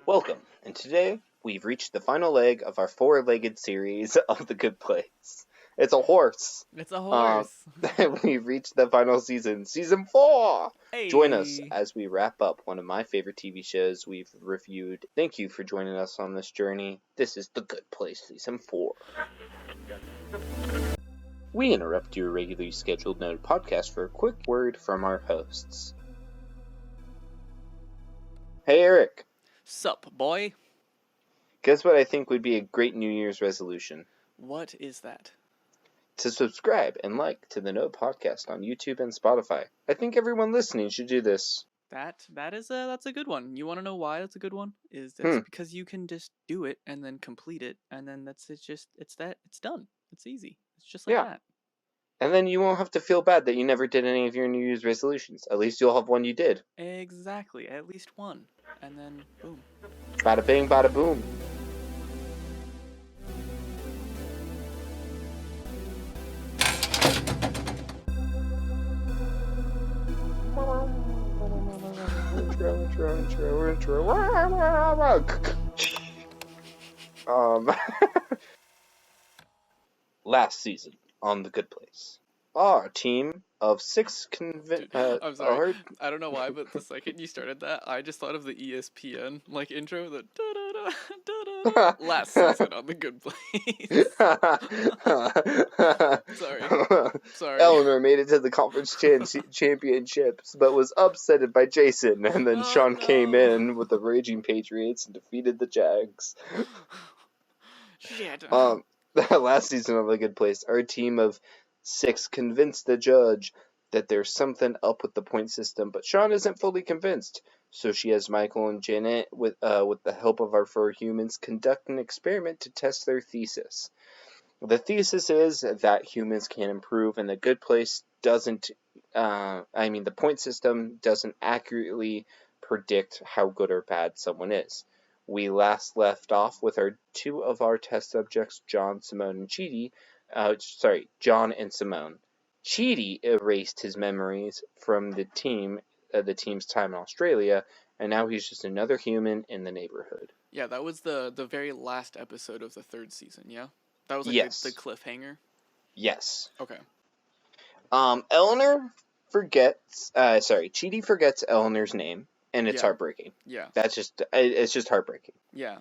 Welcome, and today we've reached the final leg of our four-legged series of The Good Place. It's a horse. It's a Um, horse. we've reached the final season, season 4! Join us Hey. as we wrap up one of my favorite TV shows we've reviewed. Thank you for joining us on this journey. This is The Good Place, season 4. We interrupt your regularly scheduled note podcast for a quick word from our hosts. Hey, Eric. Sup, boy? Guess what I think would be a great New Year's resolution? What is that? To subscribe and like to the Note podcast on YouTube and Spotify. I think everyone listening should do this. That's a good one. You want to know why that's a good one? That's because you can just do it and then complete it, and then it's done. It's easy. It's just like that. And then you won't have to feel bad that you never did any of your New Year's resolutions. At least you'll have one you did. Exactly. At least one. And then boom. Bada bing, bada boom. Last season on The Good Place, our team of 6 I'm sorry. I don't know why, but the second you started that, I just thought of the ESPN intro, the da-da-da, last season on The Good Place. Sorry. Eleanor made it to the conference championships, but was upsetted by Jason, and then Sean came in with the Raging Patriots and defeated the Jags. Shit. Last season of The Good Place, our team of 6 convinced the judge that there's something up with the point system, but Sean isn't fully convinced. So she has Michael and Janet, with the help of our fur humans, conduct an experiment to test their thesis. The thesis is that humans can improve, and the Good Place doesn't. The point system doesn't accurately predict how good or bad someone is. We last left off with two of our test subjects, John, Simone, and Chidi. John and Simone. Chidi erased his memories from the team's time in Australia, and now he's just another human in the neighborhood. Yeah, that was the very last episode of the 3rd season, yeah? That was like the cliffhanger? Yes. Okay. Chidi forgets Eleanor's name, and it's heartbreaking. Yeah. It's just heartbreaking. Yeah.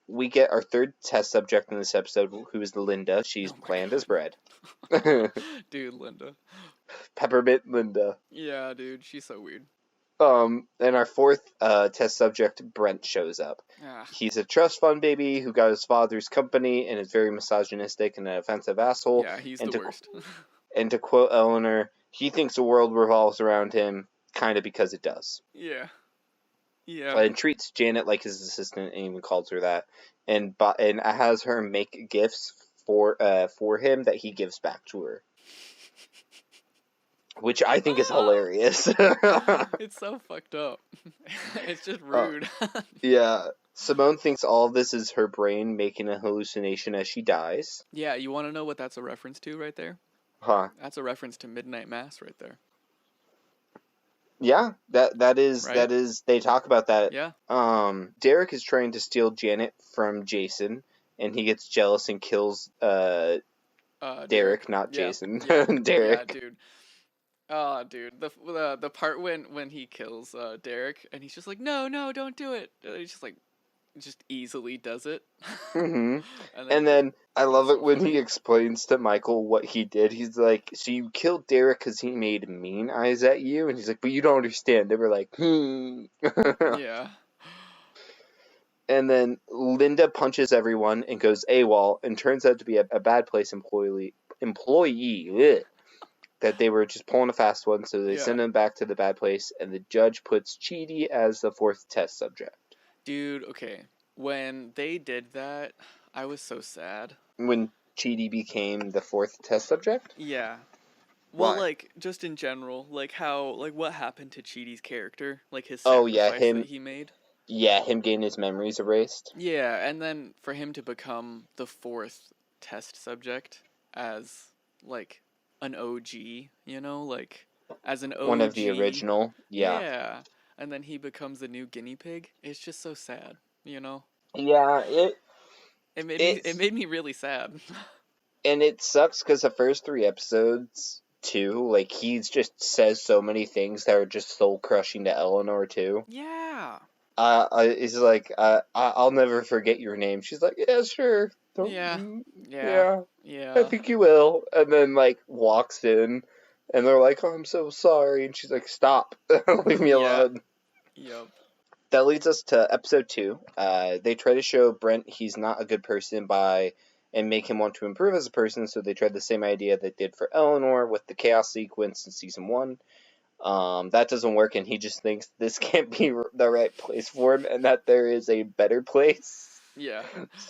We get our 3rd test subject in this episode, who is Linda. She's bland as bread. Dude, Linda. Peppermint Linda. Yeah, dude, she's so weird. And our 4th test subject, Brent, shows up. He's a trust fund baby who got his father's company and is very misogynistic and an offensive asshole. Yeah, he's the worst. And to quote Eleanor, he thinks the world revolves around him, kind of because it does. Yeah. Yeah. And treats Janet like his assistant and even calls her that. And has her make gifts for him that he gives back to her. Which I think is hilarious. It's so fucked up. It's just rude. Yeah. Simone thinks all of this is her brain making a hallucination as she dies. Yeah, you want to know what that's a reference to right there? Huh. That's a reference to Midnight Mass right there. Yeah, that is right? They talk about that. Yeah. Derek is trying to steal Janet from Jason, and he gets jealous and kills Derek, not Jason. Yeah. Derek. Yeah, dude. Oh, dude, the part when he kills Derek, and he's just like, no, don't do it. He's just like, just easily does it. Mm-hmm. and then I love it when he explains to Michael what he did. He's like, so you killed Derek because he made mean eyes at you? And he's like, but you don't understand. They were like, Yeah. And then Linda punches everyone and goes AWOL and turns out to be a bad place employee. That they were just pulling a fast one, so they send him back to the bad place, and the judge puts Chidi as the 4th test subject. Dude, okay. When they did that, I was so sad. When Chidi became the 4th test subject? Yeah. Well, Why? like, just in general, like how, like, what happened to Chidi's character? Like, his sacrifice that he made? Yeah, him getting his memories erased. Yeah, and then for him to become the 4th test subject as, like, an OG, you know? Like, as an OG. One of the original, yeah. Yeah. and then he becomes the new guinea pig. It's just so sad, you know. Yeah, It it's made me really sad. and it sucks because the first 3 episodes too, like he just says so many things that are just soul crushing to Eleanor too. Yeah. He's like, I'll never forget your name. She's like, yeah, sure, don't, Yeah. Yeah. yeah, I Yeah. think you will. And then like walks in, and they're like, oh, I'm so sorry, and she's like, stop, leave me Yeah. alone. Yep. That leads us to episode 2. They try to show Brent he's not a good person and make him want to improve as a person, so they tried the same idea they did for Eleanor with the chaos sequence in season 1. That doesn't work, and he just thinks this can't be the right place for him, and that there is a better place. Yeah.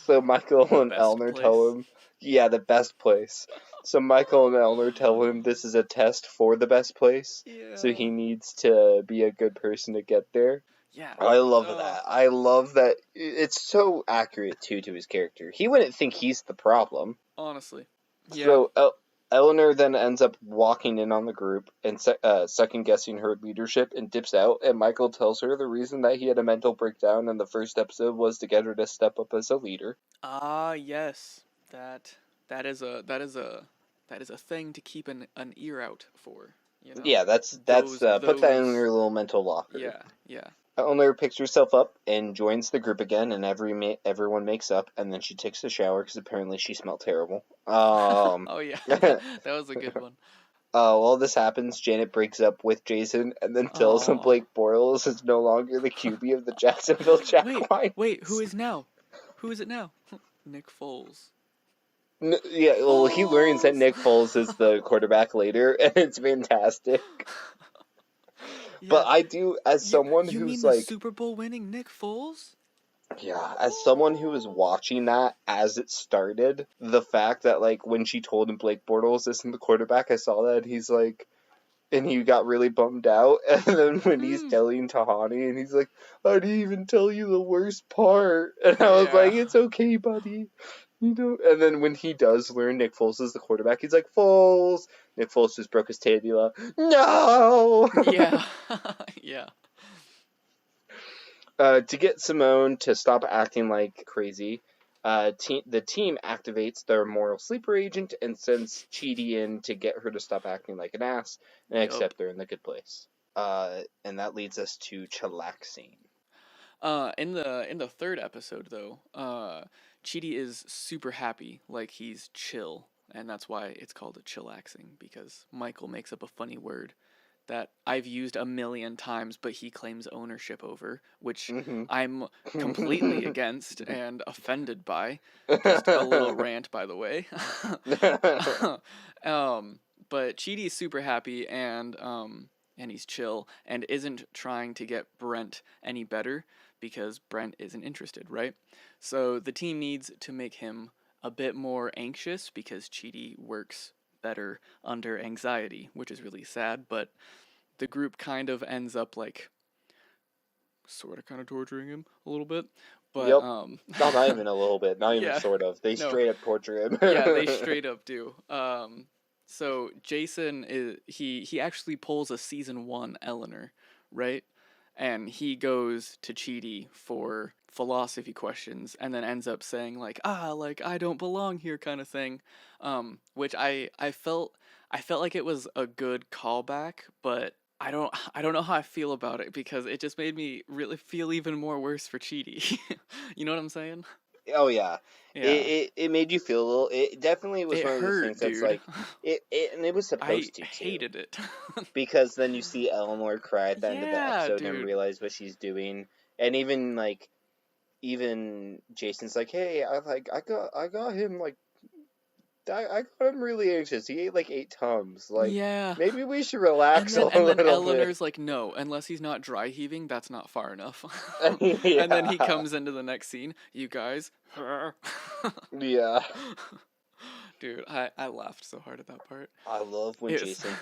So Michael The and best Eleanor tell place. him, yeah, the best place. So Michael and Eleanor tell him this is a test for the best place, so Yeah. he needs to be a good person to get there. Yeah. I love Oh, that. I love that. It's so accurate, too, to his character. He wouldn't think he's the problem. honestly. Yeah. So Eleanor then ends up walking in on the group and second-guessing her leadership and dips out, and Michael tells her the reason that he had a mental breakdown in the first episode was to get her to step up as a leader. Ah, yes. That is a thing to keep an ear out for, you know. Yeah, that's put that in your little mental locker. Yeah, yeah. Eleanor picks herself up and joins the group again, and everyone makes up, and then she takes a shower because apparently she smelled terrible. Oh yeah, that was a good one. While this happens, Janet breaks up with Jason and then tells him Oh. Blake Bortles is no longer the QB of the Jacksonville Jaguars. Wait, who is now? Who is it now? Nick Foles. Yeah, well, he learns that Nick Foles is the quarterback later, and it's fantastic. Yeah. But I do, as someone you who's mean like, the Super Bowl winning Nick Foles? yeah, as someone who was watching that as it started, the fact that like when she told him Blake Bortles isn't the quarterback, I saw that and he's like, and he got really bummed out. And then when he's telling Tahani, and he's like, I didn't even tell you the worst part. And I was like, it's okay, buddy. You know. And then when he does learn Nick Foles is the quarterback, he's like, Foles. Nick Foles just broke his tibia. No. Yeah. Yeah. To get Simone to stop acting like crazy, the team activates their moral sleeper agent and sends Chidi in to get her to stop acting like an ass and accept her in the good place. And that leads us to chillaxing. In the third episode though, Chidi is super happy, like he's chill, and that's why it's called a chillaxing, because Michael makes up a funny word that I've used a million times, but he claims ownership over, which I'm completely against and offended by. Just a little rant, by the way. But Chidi's super happy and he's chill and isn't trying to get Brent any better because Brent isn't interested, right? So the team needs to make him a bit more anxious because Chidi works better under anxiety, which is really sad, but the group kind of ends up like sort of kind of torturing him a little bit. But yep. Not even a little bit, not even sort of. They straight up torture him. Yeah, they straight up do. So Jason is he actually pulls a season 1 Eleanor, right? And he goes to Chidi for philosophy questions and then ends up saying like I don't belong here kind of thing, which I felt like it was a good callback, but I don't know how I feel about it because it just made me really feel even more worse for Chidi. You know what I'm saying? Oh yeah. Yeah. It made you feel a little. It definitely was It one of those hurt, things that's dude. like and it was supposed I to too. hated it. Because then you see Eleanor cry at the end of the Yeah, episode and dude. realize what she's doing, and even Jason's like, hey, I got him like. I got him really anxious. He ate like 8 Tums. Like, Yeah. maybe we should relax a And then little Eleanor's bit. like, no, unless he's not dry heaving, that's not far enough. Yeah. And then he comes into the next scene. You guys. Yeah. Dude, I laughed so hard at that part. I love when Jason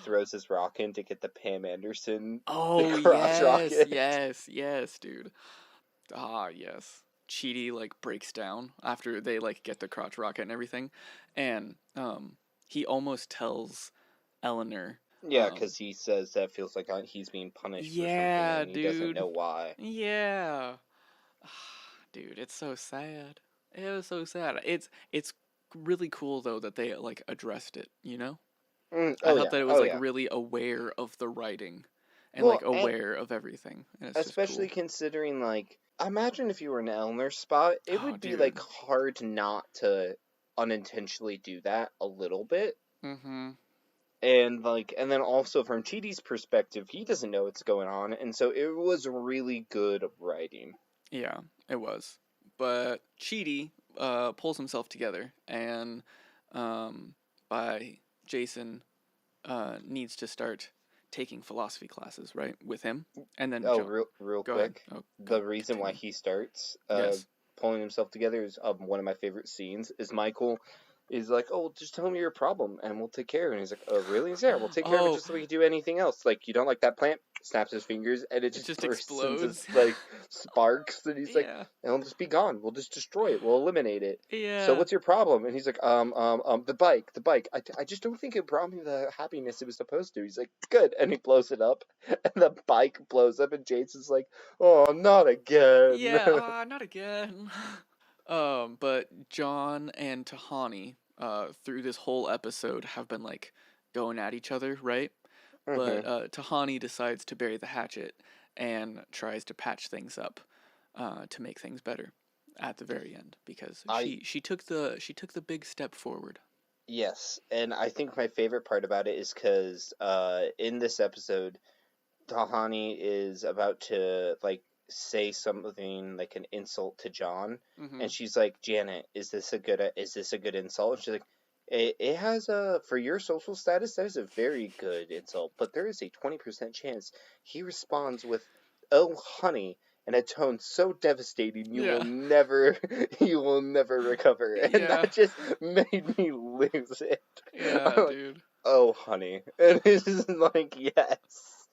throws his rock in to get the Pam Anderson Oh, crotch rocket. yes, dude. Ah, yes. Chidi like breaks down after they like get the crotch rocket and everything, and he almost tells Eleanor Yeah, because he says that feels like he's being punished for something, Yeah, and he doesn't dude. know why. Yeah. Dude, it's so sad. It was so sad. It's really cool though that they like addressed it, you know? I Oh thought yeah, that it was oh like yeah. really aware of the writing and like Well, and aware of everything. And it's just especially cool. considering, like, imagine if you were in Eleanor's spot, it Oh, would be like dude. hard not to unintentionally do that a little bit. Mm-hmm. And then also from Chidi's perspective, he doesn't know what's going on, and so it was really good writing. Yeah, it was. But Chidi pulls himself together and by Jason needs to start taking philosophy classes, right? With him. And then Oh, real go ahead. quick, Oh, the reason why continue. he starts Yes. pulling himself together is one of my favorite scenes. Is Michael is like, "Oh, just tell me your problem and we'll take care of it." And he's like, "Oh, really?" He's, "Yeah, we'll take care of it Oh, just so we can do anything else. Like, you don't like that plant?" Snaps his fingers and it it just just bursts into explodes. like sparks. And he's like, Yeah. "And it'll just be gone. We'll just destroy it. We'll eliminate it." So Yeah. what's your problem? And he's like, the bike. I just don't think it brought me the happiness it was supposed to." He's like, "Good," and he blows it up, and the bike blows up, and Jason's like, "Oh, not again." Yeah, not again. But John and Tahani, through this whole episode, have been like going at each other, right? hmm But Tahani decides to bury the hatchet and tries to patch things up, to make things better at the very end because I she took the big step forward. Yes, and I think my favorite part about it is because in this episode, Tahani is about to like say something like an insult to John, Mm-hmm. and she's like, "Janet, is this a good insult?" And she's like, it has a for your social status that is a very good insult, but there is a 20% chance he responds with, "Oh, honey." In a tone so devastating, Yeah. you will never recover, and Yeah. that just made me lose it. Yeah, I'm like, dude. "Oh, honey," and it's just like, yes,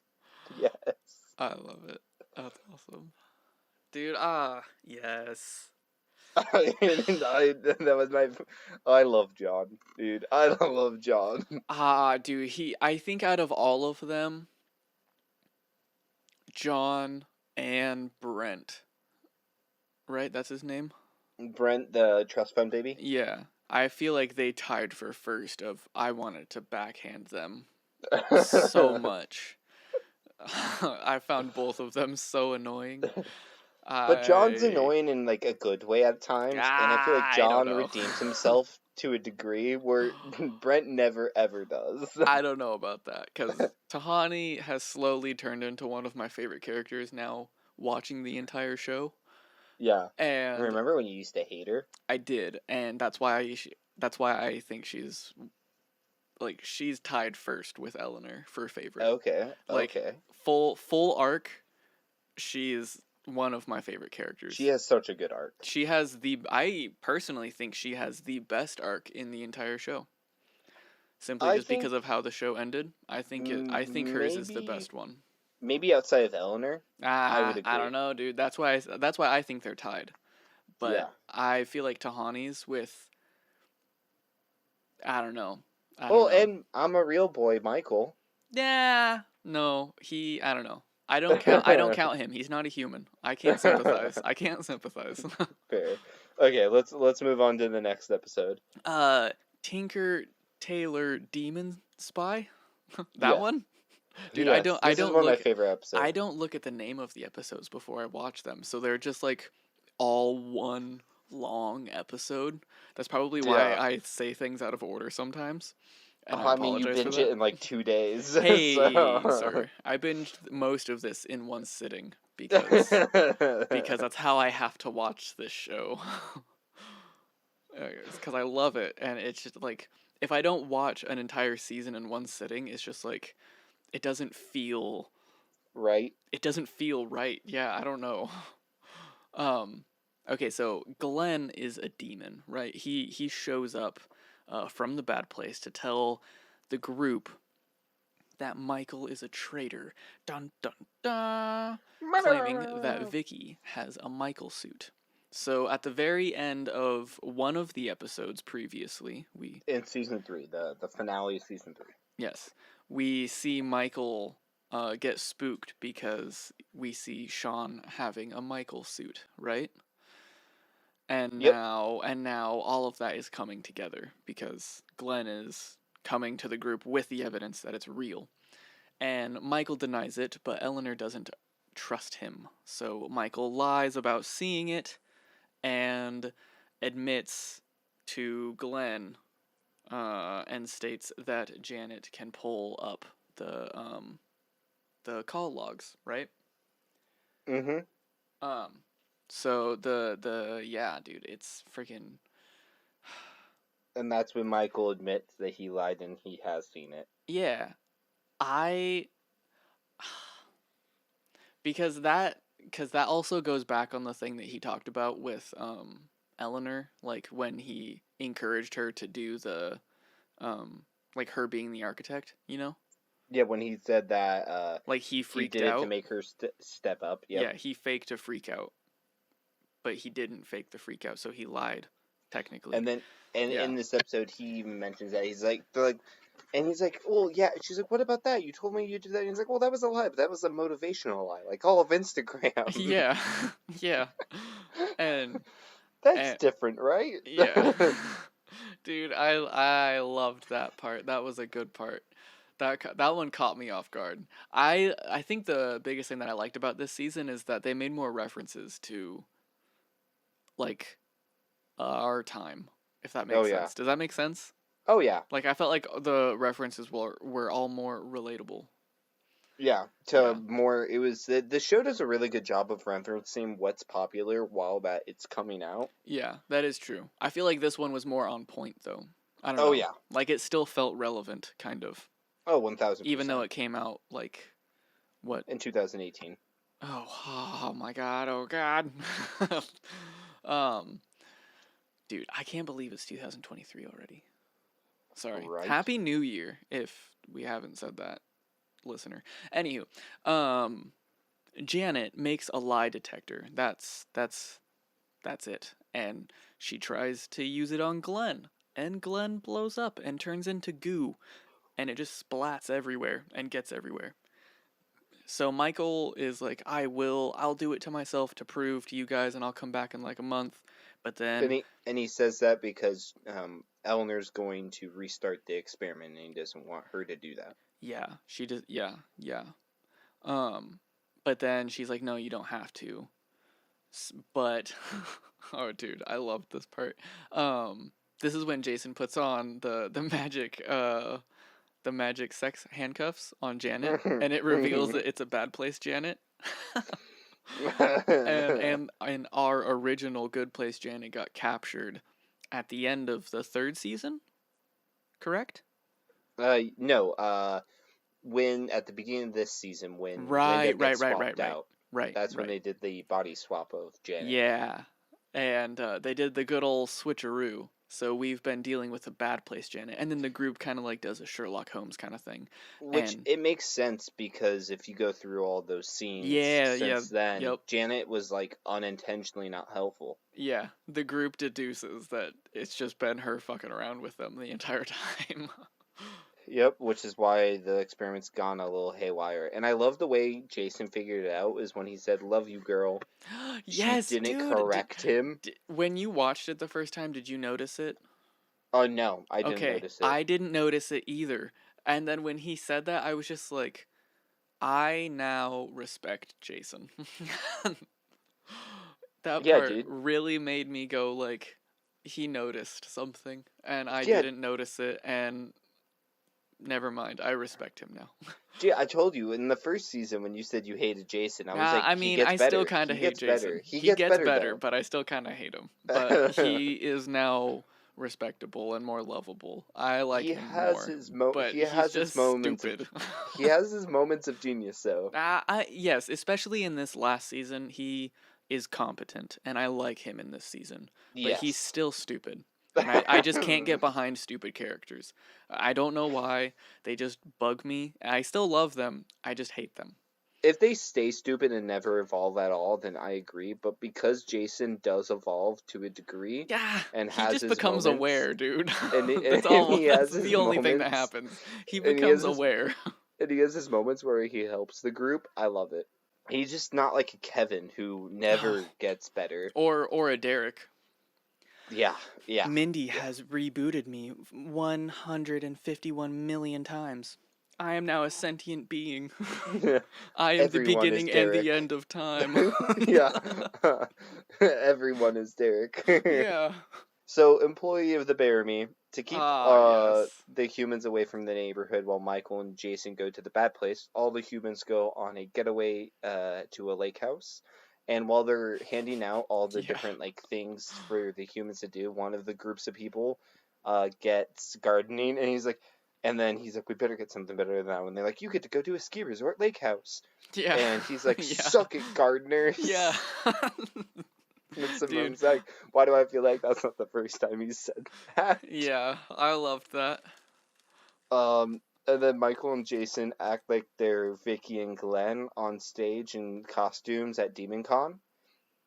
yes. I love it. That's awesome. Dude, yes. That was my. I love John, dude. I love John. Dude, I think out of all of them, John and Brent, right? That's his name? Brent, the trust fund baby. Yeah. I feel like they tied for first of I wanted to backhand them so much. I found both of them so annoying. But John's I annoying in like a good way at times, and I feel like I don't John know. redeems himself to a degree where Brent never ever does. I don't know about that because Tahani has slowly turned into one of my favorite characters now watching the entire show. Yeah. And Remember when you used to hate her? I did, and that's why I think she's tied first with Eleanor for favorite. Okay. Like Okay. full arc, she's one of my favorite She characters. has such a good arc. She has the I personally think she has the best arc in the entire show. Simply I just think because of how the show ended. I think hers is the maybe best one. outside of Eleanor, I would I don't agree. know, dude. That's why I think they're tied. But Yeah. I feel like Tahani's with I don't know. I don't Well, know. and I'm a real boy, Michael. Yeah. No, I don't know. I don't count him. He's not a human. I can't sympathize. I can't sympathize. Fair. Okay, let's move on to the next episode. uh Tinker Tailor Demon Spy? That Yeah. one? Dude, Yes, this is one of my favorite I episodes. don't look at the name of the episodes before I watch them. So they're just like all one long episode. That's probably why Yeah. I say things out of order sometimes. And I I mean, you apologize for binge it that. in like 2 days, Hey, so. sir. I binged most of this in one sitting because that's how I have to watch this show. It's because I love it, and it's just like if I don't watch an entire season in one sitting, it's just like it doesn't feel Right? right. Yeah, I don't know. Um, okay, so Glenn is a demon, right? He shows up from the bad place to tell the group that Michael is a traitor. Dun dun dun. Claiming that Vicky has a Michael suit. So at the very end of one of the episodes previously, In season 3, the finale of season 3. yes, we see Michael get spooked because we see Sean having a Michael suit, right? Yep. And now all of that is coming together because Glenn is coming to the group with the evidence that it's real. And Michael denies it, but Eleanor doesn't trust him. So Michael lies about seeing it and admits to Glenn and states that Janet can pull up the call logs, right? Mm-hmm. Um, so the yeah, dude, it's freaking And that's when Michael admits that he lied and he has seen it. yeah. I because that also goes back on the thing that he talked about with Eleanor, like when he encouraged her to do the like her being the architect, you know? Yeah, when he said that Like he he freaked did it to out. make her step up. Yep. Yeah, he faked a freak out, but he didn't fake the freak out, so he lied technically. And then, and Yeah. in this episode, he even mentions that they're like, and he's like, well, yeah. She's like, what about that? You told me you did that. And he's like, well, that was a lie, but that was a motivational lie, like all of Instagram. Yeah. Yeah. And That's and different, right? yeah. Dude, I loved that part. That was a good part. That one caught me off guard. I think the biggest thing that I liked about this season is that they made more references to like our time, if that Oh makes yeah. sense. Does that make sense? Oh yeah. Like I felt like the references were all more relatable. Yeah. To Yeah. more, it was the show does a really good job of referencing what's popular while that it's coming out. Yeah, that is true. I feel like this one was more on point though. I don't Oh know. yeah. Like it still felt relevant kind of, Oh, even though 1000%. it came out like what? In 2018. Oh my god. Oh god. um dude, I can't believe it's 2023 already. Sorry. Right. Happy New Year if we haven't said that, listener. Anywho, um Janet makes a lie detector. That's it. And she tries to use it on Glenn. And Glenn blows up and turns into goo. And it just splats everywhere and gets everywhere. So Michael is like, I'll do it to myself to prove to you guys and I'll come back in like a month. But And then, he says that because Eleanor's going to restart the experiment and he doesn't want her to do that. yeah, she does, yeah, yeah. Um, but then she's like, no, you don't have to. But, oh dude, I loved this part. This is when Jason puts on the magic sex handcuffs on Janet, and it reveals that it's a bad place Janet. and our original good place Janet got captured at the end of the third season, correct? No. When at the beginning of this season, when Linda Right, right, gets right, right, swapped right, out, right, that's when right. they did the body swap of Janet. Yeah, and they did the good old switcheroo. So we've been dealing with a bad place Janet, and then the group kind of like does a Sherlock Holmes kind of thing, Which and it makes sense because if you go through all those scenes yeah, yeah, since then, yep. Janet was like unintentionally not helpful. Yeah, the group deduces that it's just been her fucking around with them the entire time. Yep, which is why the experiment's gone a little haywire. And I love the way Jason figured it out is when he said, "Love you, girl." She Yes, didn't dude. correct him. When you watched it the first time, did you notice it? Oh no, I didn't Okay, notice it. I didn't notice it either. And then when he said that, I was just like, I now respect Jason. That Yeah, part dude. really made me go like, he noticed something, and I Yeah, didn't notice it, and never mind. I respect him now. I told you in the first season when you said you hated Jason, I was Nah, like, I he mean, gets I still better. kind of He hate gets better. Jason. He He gets gets better better, though. but I still kind of hate him. But he is now respectable and more lovable. I like him more, but he he's has his just moments of stupid. he has his moments of genius though. Yes, especially in this last season, he is competent, and I like him in this season. But he's Yes. still stupid, and I just can't get behind stupid characters. I don't know why. They just bug me. I still love them. I just hate them. if they stay stupid and never evolve at all, then I agree. But because Jason does evolve to a degree Yeah, and he has just his becomes moments, aware, dude. and, That's and all. he That's has his the only thing that moments, happens. He and he has becomes his aware. and he has his moments where he helps the group, I love it. He's just not like a Kevin who Oh, never gets better. or a Derek. Yeah, yeah, Mindy yeah. has rebooted me 151 million times. I am now a sentient being. I am the Everyone is beginning and the Derek. end of time. Yeah. Everyone is Derek. Yeah. So, employee of the Bear Me, to keep Ah, yes. the humans away from the neighborhood while Michael and Jason go to the bad place, all the humans go on a getaway to a lake house. And while they're handing out all the Yeah. different like things for the humans to do, one of the groups of people gets gardening, and and then he's like, we better get something better than that. And they're like, you get to go to a ski resort lake house. Yeah. And he's like, Yeah. suck it, Yeah. gardeners. And Dude. Simone's like, why do I feel like that's not the first time he said that? Yeah, I loved that. And then Michael and Jason act like they're Vicky and Glenn on stage in costumes at DemonCon.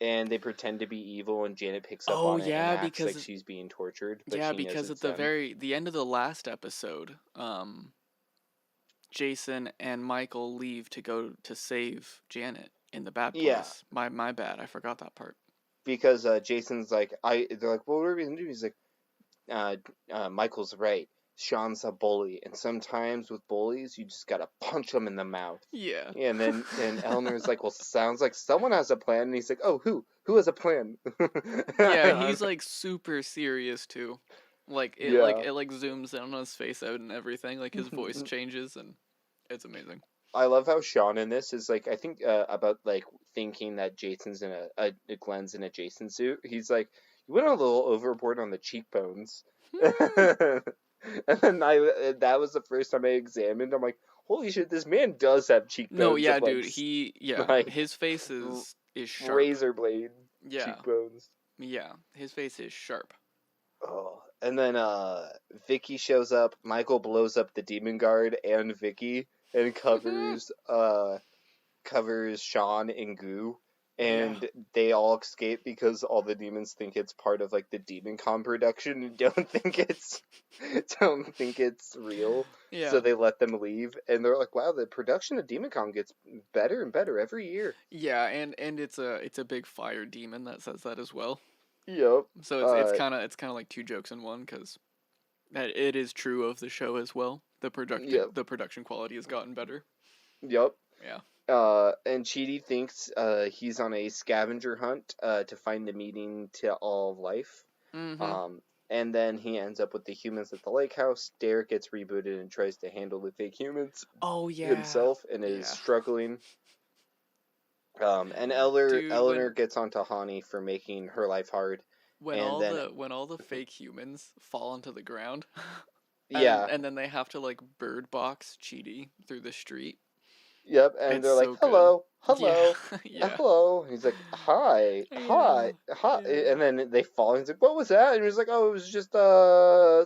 And they pretend to be evil, and Janet picks up Oh on it and yeah, acts like she's being tortured, but she knows because at it's the them. the end of the last episode, Jason and Michael leave to go to save Janet in the bad Yeah, place. My bad. I forgot that part. because Jason's like, they're like, well, what are we gonna do? He's like, Michael's right. Sean's a bully, and sometimes with bullies, you just gotta punch them in the mouth. Yeah. Yeah, and then Eleanor's like, well, sounds like someone has a plan, and he's like, oh, who? Who has a plan? Yeah, he's like super serious too. Yeah. It like zooms in on his face out and everything. Like his voice changes and it's amazing. I love how Sean in this is like, I think about like thinking that Jason's in Glenn's in a Jason suit. He's like, you went a little overboard on the cheekbones. And then that was the first time I examined. I'm like, holy shit, this man does have No, cheekbones yeah, of like dude. like His face is sharp. razor blade Yeah. cheekbones. Yeah, his face is sharp. Oh, and then Vicky shows up. Michael blows up the demon guard and Vicky and covers Sean in goo, Yeah. and they all escape because all the demons think it's part of like the DemonCon production and don't think it's real. Yeah. So they let them leave, and they're like, "Wow, the production of DemonCon gets better and better every year." Yeah, and it's a big fire demon that says that as well. Yep. So it's kind of like two jokes in one because it is true of the show as well. Yep. The production quality has gotten better. Yep. Yeah. And Chidi thinks he's on a scavenger hunt to find the meaning to all of life. Mm-hmm. And then he ends up with the humans at the lake house. Derek gets rebooted and tries to handle the fake humans Oh yeah. himself and is Yeah. struggling. And Dude, Eleanor gets onto Hani for making her life hard. And then when all the fake humans fall onto the ground, yeah, and then they have to like bird box Chidi through the street. yep, and It's they're like, so good. hello, hello, Yeah. Yeah. hello. And he's like, hi, Yeah. hi, hi. Yeah. And then they fall. And he's like, what was that? And he's like, oh, it was just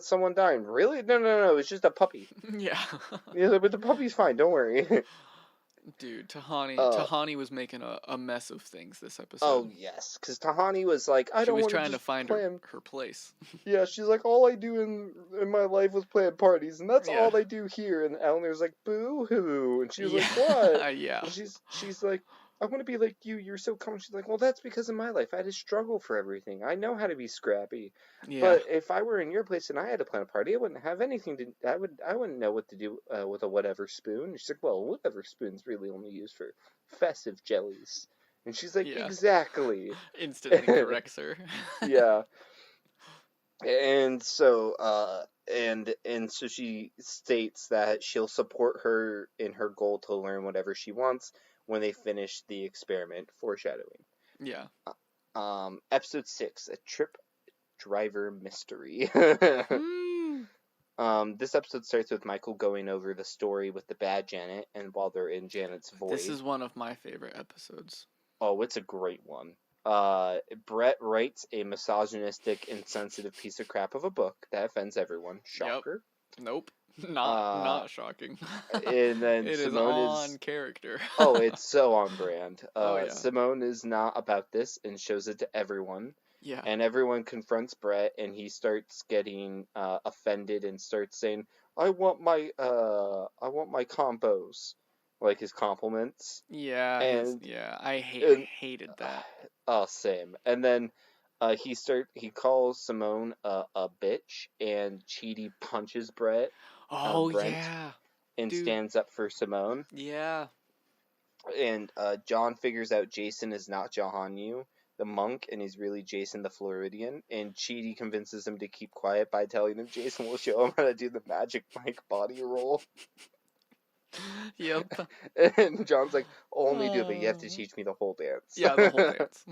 someone dying. Really? No, it's just a puppy. Yeah. He's like, but the puppy's fine. Don't worry. Dude, uh, Tahani was making a mess of things this oh episode. yes, because Tahani was like, I She don't was want to trying to just find plan. her place. Yeah, she's like, all I do in my life was plan parties, and that's Yeah. all I do here. And Eleanor's like, boo hoo, and she was Yeah. like, what? Yeah. And she's like, I want to be like you. You're so calm. She's like, well, that's because in my life I had to struggle for everything. I know how to be scrappy. Yeah. But if I were in your place and I had to plan a party, I wouldn't have anything to. I wouldn't know what to do with a whatever spoon. And she's like, well, whatever spoon's really only used for festive jellies. And she's like, Yeah. exactly. Instantly corrects her. Yeah. And so so she states that she'll support her in her goal to learn whatever she wants when they finish the experiment. Foreshadowing. Yeah. Episode 6, a trip driver mystery. This episode starts with Michael going over the story with the bad Janet, and while they're in Janet's void. This is one of my favorite episodes. Oh, it's a great one. Brett writes a misogynistic, insensitive piece of crap of a book that offends everyone. Shocker. Yep. Nope. Not Uh, shocking. and then It is Simone on is character. oh, it's so on brand. Oh yeah. Simone is not about this and shows it to everyone. Yeah. And everyone confronts Brett, and he starts getting offended and starts saying, I want my combos," like his compliments. And, I and hated that. oh, same. And then he calls Simone a bitch, and Chidi punches Oh Brent, yeah. and Dude. stands up for Simone. Yeah. And John figures out Jason is not Jahanyu, the monk, and he's really Jason the Floridian. And Chidi convinces him to keep quiet by telling him Jason will show him how to do the magic Mike body roll. Yep. And John's like, only do it, but you have to Uh, teach me the whole dance. yeah, the whole dance.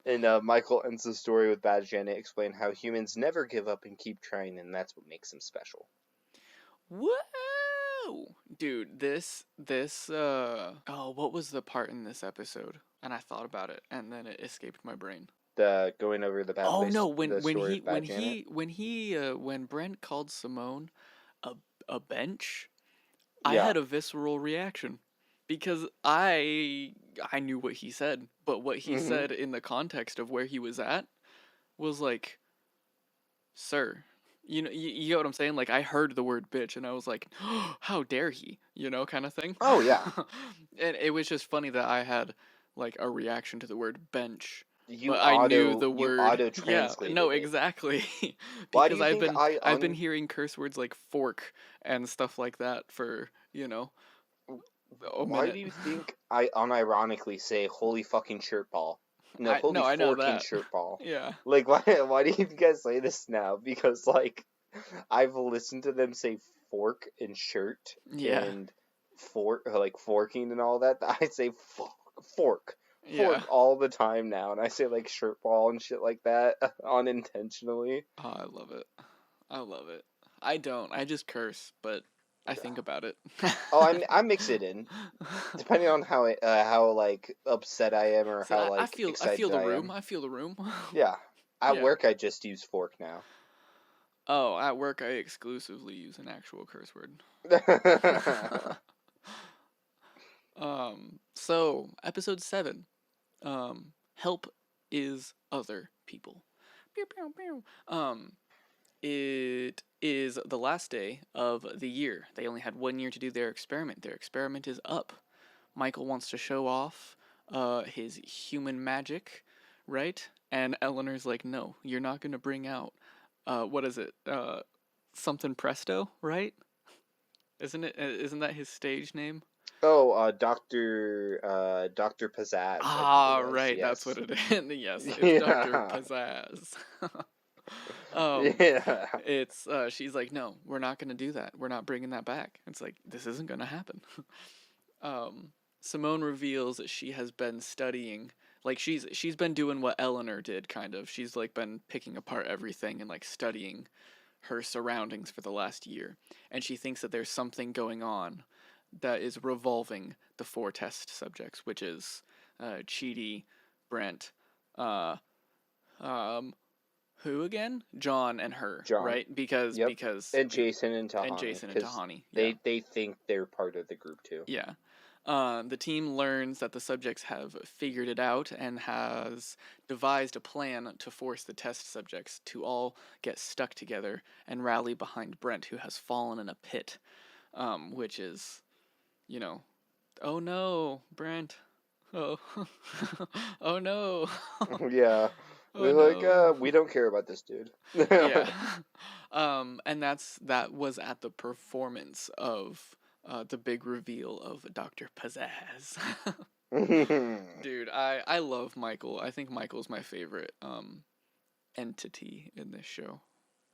And Michael ends the story with Bad Janet explain how humans never give up and keep trying, and that's what makes them special. Whoa! Dude, oh, what was the part in this episode? And I thought about it, and then it escaped my brain. The going over the bad Oh place, no, the story of Bad Janet. when Brent called Simone a bench, I Yeah. had a visceral reaction because I knew what he said, but what he Hmm. said in the context of where he was at was like, "Sir." You know what I'm saying? Like I heard the word bitch and I was like, oh, "How dare he?" Kind of thing. Oh yeah. And it was just funny that I had like a reaction to the word bench, You but I knew auto the you word. auto Yeah, no, translated it. exactly. Why do Because you think I I've been hearing curse words like fork and stuff like that for, a why do minute. you think I unironically say holy fucking shirt ball? No, holy I know forking that. shirt ball. Yeah. Like why do you guys say this now? Because like I've listened to them say fork and shirt Yeah. and like forking and all that. I say fork. Yeah. Fork all the time now, and I say like shirt ball and shit like that unintentionally. Oh, I love it. I love it. I don't. I just curse, but I think about it. Oh, I mix it in depending on how like upset I am or So how I like feel excited the I room. am. I feel the room. Yeah, at Yeah. work I just use fork now. Oh, at work I exclusively use an actual curse word. So episode 7. Help is other people. Pew, pew, pew. It is the last day of the year. They only had 1 year to do their experiment. Their experiment is up. Michael wants to show off his human magic, right? And Eleanor's like, no, you're not going to bring out, what is it? Something Presto, right? Isn't that his stage name? Oh, Doctor Pizzazz, I think it Ah, was. right, that's what Yes. it is. Yes, it's Dr. Yeah. Pizzazz. um, Yeah. it's she's like, no, we're not gonna do that. We're not bringing that back. It's like this isn't gonna happen. um, Simone reveals that she has been studying, like she's been doing what Eleanor did, kind of. She's like been picking apart everything and like studying her surroundings for the last year, and she thinks that there's something going on that is revolving the 4 test subjects, which is Chidi, Brent, uh, um, who again? John and her, John. right? Because Yep. And Jason and and Tahani, Jason and because Tahani, yeah, they think they're part of the group too. yeah. The team learns that the subjects have figured it out and has devised a plan to force the test subjects to all get stuck together and rally behind Brent, who has fallen in a pit, which is, you know, oh no, Brent. Oh, oh no, Yeah. oh We're like, no. we don't care about this dude. Yeah. And that was at the performance of the big reveal of Dr. Pizzazz. Dude, I love Michael. I think Michael's my favorite entity in this show.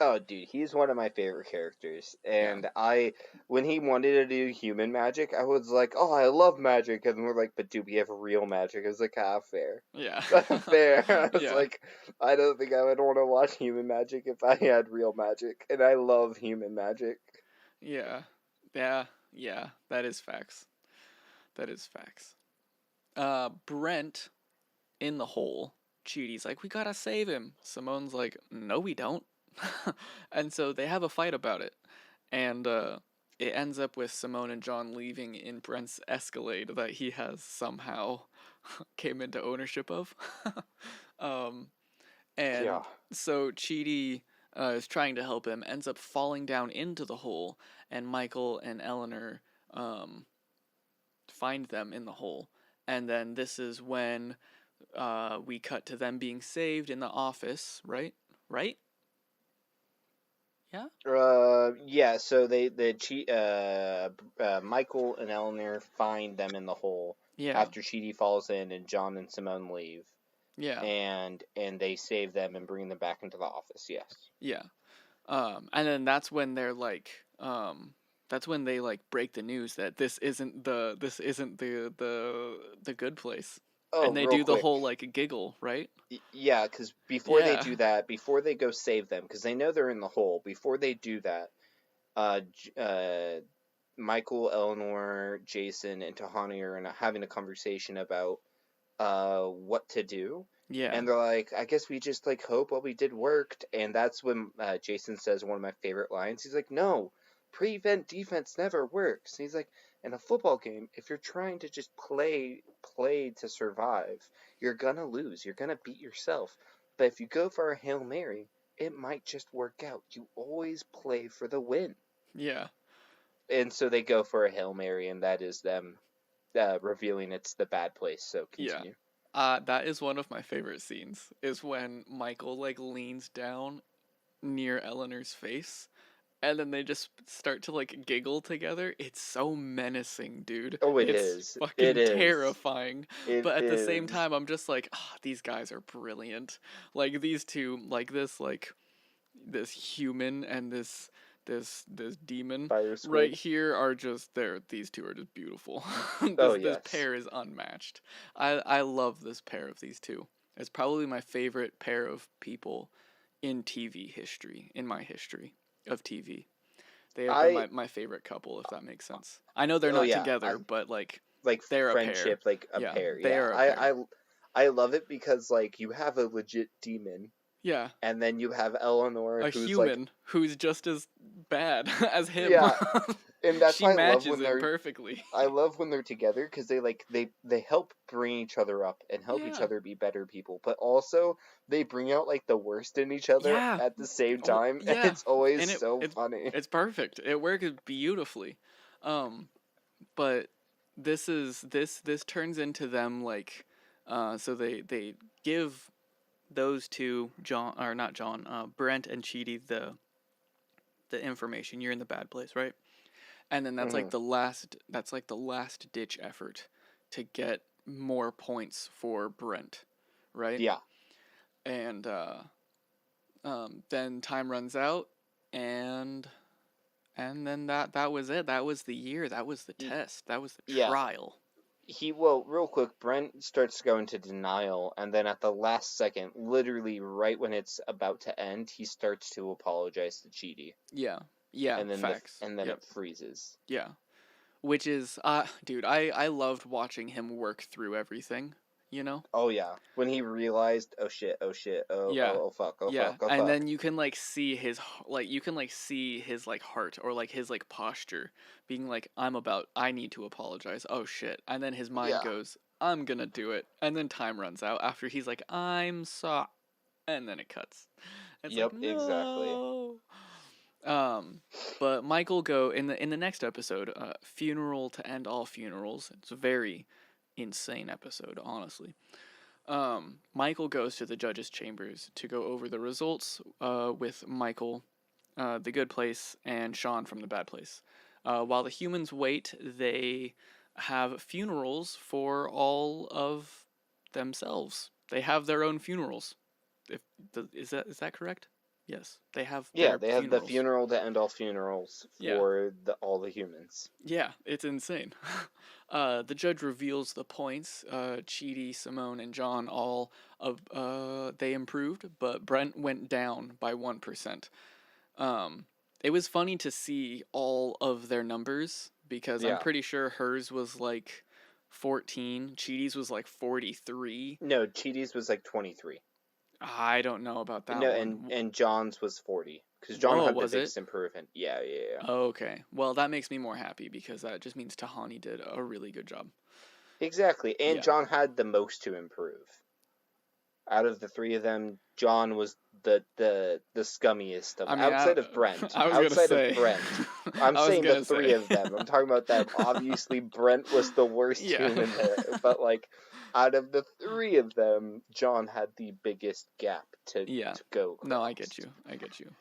Oh, dude, he's one of my favorite characters. Yeah. And when he wanted to do human magic, I was like, oh, I love magic. And we're like, but do we have real magic? I was like, fair. Yeah. Fair. I was Yeah. like, I don't think I would want to watch human magic if I had real magic. And I love human magic. Yeah. Yeah. Yeah. That is facts. That is facts. Brent in the hole. Chidi's like, we gotta save him. Simone's like, no, we don't. And so they have a fight about it. and it ends up with Simone and John leaving in Brent's Escalade that he has somehow came into ownership of. um, Yeah. and so Chidi is trying to help him, ends up falling down into the hole, and Michael and Eleanor find them in the hole. And then this is when we cut to them being saved in the office, right? Right? Yeah? Yeah, so Michael and Eleanor find them in the hole Yeah. after Chidi falls in and John and Simone leave. Yeah. And they save them and bring them back into the office, yes. Yeah. And then that's when they're like, that's when they like break the news that this isn't the good place, Oh, and they real do the quick. whole like giggle, right? Yeah, because before they do that, before they go save them, because they know they're in the hole, before they do that, Michael, Eleanor, Jason, and Tahani are having a conversation about what to do. Yeah. And they're like, I guess we just like hope what we did worked. And that's when Jason says one of my favorite lines. He's like, no, prevent defense never works. And he's like, in a football game, if you're trying to just play to survive, you're gonna lose. You're gonna beat yourself. But if you go for a Hail Mary, it might just work out. You always play for the win. Yeah. And so they go for a Hail Mary, and that is them revealing it's the bad place. So continue. That is one of my favorite scenes. Is when Michael like leans down near Eleanor's face, and then they just start to like giggle together. It's so menacing, dude. Oh, it It's is. fucking It is. terrifying. It But at the same is. time, I'm just like, these guys are brilliant. Like these two, like this human and this demon Fire squid. right here are just there. These two are just beautiful. This pair is unmatched. I love this pair of these two. It's probably my favorite pair of people in TV history, in my history of TV. They have been my favorite couple, if that makes sense. I know they're not together, but like they're friendship, a pair. like a pair. They are a pair. I love it because like you have a legit demon. Yeah. And then you have Eleanor, a who's human like, who's just as bad as him. Yeah, and that's she why I love matches when him they're perfectly. I love when they're together because they help bring each other up and help each Yeah. other be better people, but also they bring out like the worst in each other Yeah. at the same time, and Yeah. it's always And so funny. It's perfect. It works beautifully. But this turns into them like so they give those two Brent and Chidi the information. You're in the bad place, right? And then that's like the last ditch effort to get more points for Brent, right? Yeah. And then time runs out, and then that was it. That was the year. That was the test. That was the trial. Real quick, Brent starts to go into denial, and then at the last second, literally right when it's about to end, he starts to apologize to Chidi. Yeah, and then facts. It freezes. Yeah, which is, dude, I loved watching him work through everything. You know? Oh yeah, when he realized, oh shit, oh fuck, fuck. And then you can like see his heart or like his like posture being like, I need to apologize. Oh shit. And then his mind goes, I'm gonna do it. And then time runs out after he's like, I'm sorry. And then it cuts. It's like, no. Exactly. But Michael in the next episode, Funeral to End All Funerals. It's a very insane episode, honestly. Michael goes to the judge's chambers to go over the results with Michael, the good place, and Sean from the bad place. While the humans wait, they have funerals for all of themselves. They have their own funerals. Is that correct? Yes, they have. Yeah, they have funerals. the funeral to end all funerals for all the humans. Yeah, it's insane. The judge reveals the points. Chidi, Simone, and John all they improved, but Brent went down by 1%. It was funny to see all of their numbers because I'm pretty sure hers was like 14. Chidi's was like 43. No, Chidi's was like 23. I don't know about that no, one. and John's was 40. Because John Whoa, had the was it? biggest improvement. Yeah, yeah, yeah. Okay. Well, that makes me more happy because that just means Tahani did a really good job. Exactly. And Yeah. John had the most to improve. Out of the three of them, John was the scummiest of, I mean, outside of Brent. I was gonna Outside of say. Brent. I'm I was saying the gonna three say. of them. I'm talking about them. Obviously, Brent was the worst Yeah. human there. But, like, out of the three of them, John had the biggest gap to Yeah. go across. No, I get you. I get you.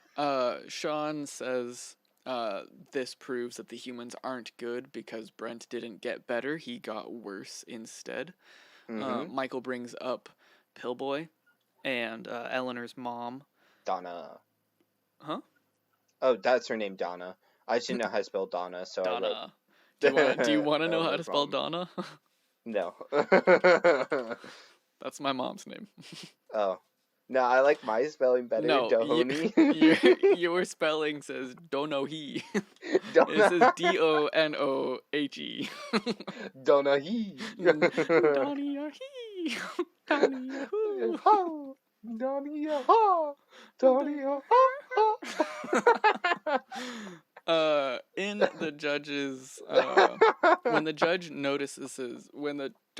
Sean says this proves that the humans aren't good because Brent didn't get better. He got worse instead. Mm-hmm. Michael brings up Pillboy and Eleanor's mom. Donna. Huh? Oh, that's her name, Donna. I just didn't know how to spell Donna, so I wrote Donna. Do you want to know how to Eleanor's spell mom. Donna? No. That's my mom's name. Oh. No, I like my spelling better, No, Dohoney. your spelling says Donohe. It says Donna. Donohe. Donahi. Donohe. Donohe. In the judge's when the judge notices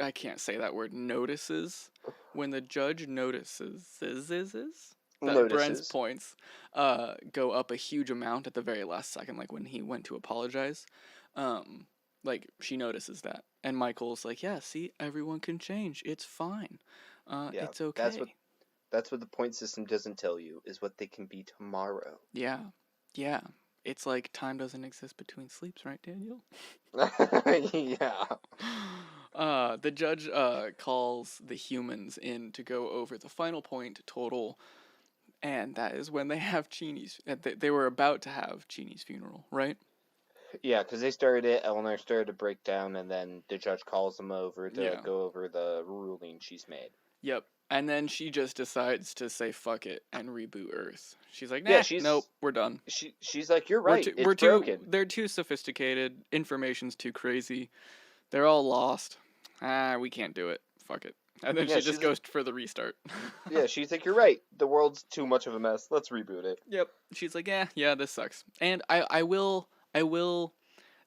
I can't say that word notices when the judge notices that Brent's Lotuses. points go up a huge amount at the very last second, like when he went to apologize. Like she notices that, and Michael's like, "Yeah, see, everyone can change. It's fine. Yeah, it's okay." that's what the point system doesn't tell you, is what they can be tomorrow. Yeah, yeah. It's like time doesn't exist between sleeps, right, Daniel? Yeah. The judge calls the humans in to go over the final point total, and that is when they have Cheeny's. They were about to have Cheeny's funeral, right? Yeah, because they started it, Eleanor started to break down, and then the judge calls them over to Yeah. go over the ruling she's made. Yep. And then she just decides to say fuck it and reboot Earth. She's like, Yeah, nah, nope, we're done. She's like, you're right, it's broken. They're too sophisticated. Information's too crazy. They're all lost. We can't do it. Fuck it. And then she just goes for the restart. Yeah, she's like, you're right. The world's too much of a mess. Let's reboot it. Yep. She's like, yeah, this sucks. And I will.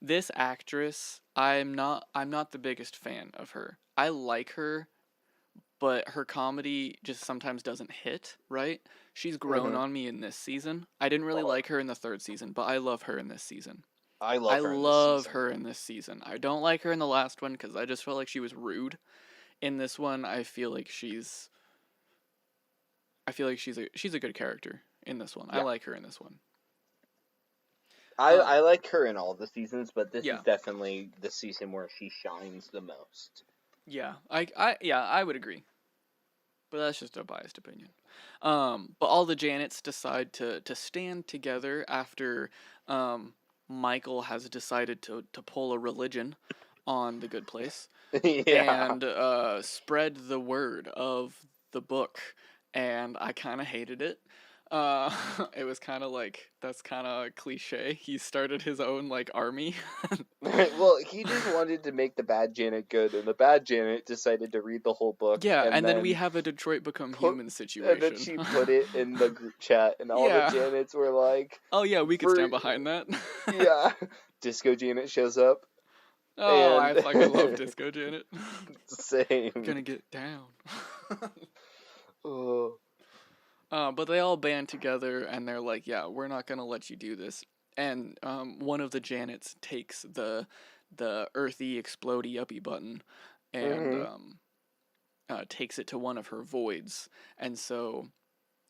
This actress, I'm not the biggest fan of her. I like her, but her comedy just sometimes doesn't hit, right? She's grown on me in this season. I didn't really like her in the third season, but I love her in this season. I love her in this season. I don't like her in the last one because I just felt like she was rude. In this one, I feel like she's a good character in this one. Yeah. I like her in this one. I like her in all the seasons, but this Yeah. is definitely the season where she shines the most. Yeah, I would agree. But that's just a biased opinion. But all the Janets decide to stand together after Michael has decided to pull a religion on the Good Place. Yeah. And spread the word of the book. And I kind of hated it. It was kind of like, that's kind of cliche. He started his own, like, army. Well, he just wanted to make the bad Janet good, and the bad Janet decided to read the whole book. Yeah, and then we have a Detroit Become Human situation. And then she put it in the group chat, and all the Janets were like... Oh yeah, we could stand behind that. Yeah. Disco Janet shows up. Oh, I fucking love Disco Janet. Same. Gonna get down. Oh. But they all band together, and they're like, yeah, we're not gonna let you do this. And one of the Janets takes the earthy, explodey, uppy button, and takes it to one of her voids. And so,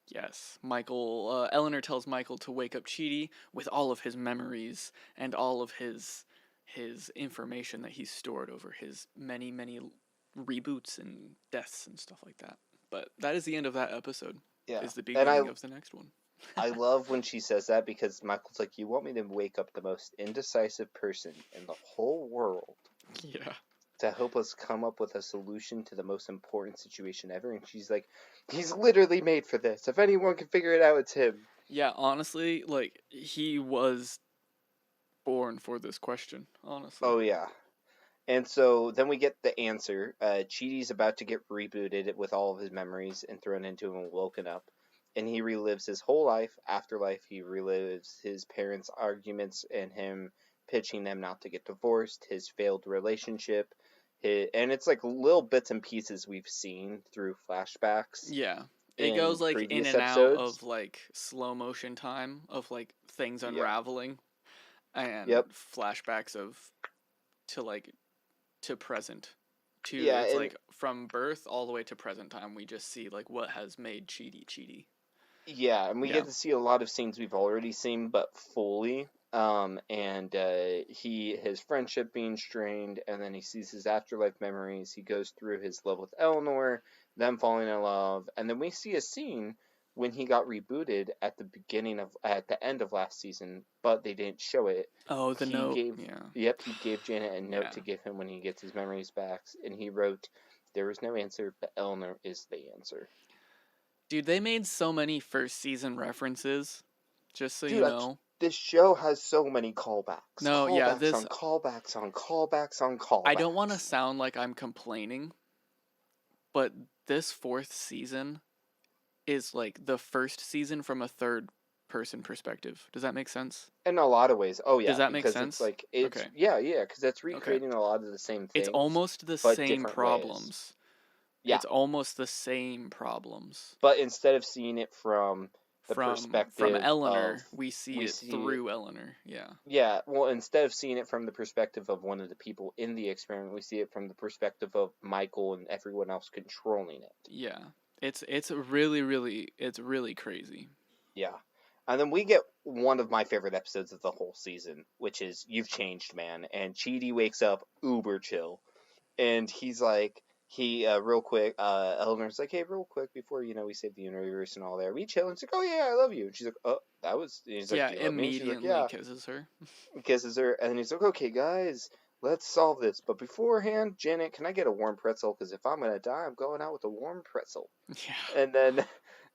yes, Eleanor tells Michael to wake up Chidi with all of his memories and all of his information that he's stored over his many, many reboots and deaths and stuff like that. But that is the end of that episode. Yeah. Is the beginning of the next one. I love when she says that, because Michael's like, you want me to wake up the most indecisive person in the whole world. Yeah. To help us come up with a solution to the most important situation ever. And she's like, he's literally made for this. If anyone can figure it out, it's him. Yeah, honestly, like, he was born for this question, honestly. Oh, yeah. And so then we get the answer. Chidi's about to get rebooted with all of his memories and thrown into him and woken up. and he relives his whole life, afterlife. He relives his parents' arguments and him pitching them not to get divorced, his failed relationship, and it's like little bits and pieces we've seen through flashbacks Yeah. It in goes like in previous and out episodes. of like slow motion time of like things Yep. unraveling and Yep. flashbacks of to like to present to Yeah, it's and like from birth all the way to present time we just see like what has made Cheaty. yeah, and we Yeah. get to see a lot of scenes we've already seen, but fully. And his friendship being strained, and then he sees his afterlife memories. He goes through his love with Eleanor, them falling in love, and then we see a scene when he got rebooted at the end of last season, but they didn't show it. Oh, the He note. gave, Yeah. yep, he gave Janet a note Yeah. to give him when he gets his memories back, and he wrote, "There is no answer, but Eleanor is the answer." Dude, they made so many first season references, just so you Dude, know. this show has so many callbacks. No, yeah, Callbacks this on callbacks on callbacks on I don't want to callbacks. sound like I'm complaining, but this fourth season is like the first season from a third person perspective. Does that make sense? In a lot of ways. Oh, Does yeah, that make because it's sense? like, it's, Okay. yeah, because it's Okay. recreating a lot of the same It's things, almost the but same different ways. problems. Yeah, It's almost the same problems. but instead of seeing it from the From perspective of, Eleanor, we see we it see it, through Eleanor. Yeah. yeah, well, instead of seeing it from the perspective of one of the people in the experiment, we see it from the perspective of Michael and everyone else controlling it. Yeah. It's really crazy. Yeah. And then we get one of my favorite episodes of the whole season, which is "You've Changed, Man." And Chidi wakes up uber chill. And he's like, real quick, Eleanor's like, "Hey, real quick, before, we save the universe and all that, we chill?" And she's like, "Oh, yeah, I love you." And she's like, "Oh, that was," and he's like, Yeah, "Do you love me?" And she's like, immediately "Yeah." kisses her. And kisses her. And then he's like, "Okay, guys, let's solve this. But beforehand, Janet, can I get a warm pretzel? Because if I'm going to die, I'm going out with a warm pretzel." Yeah. And then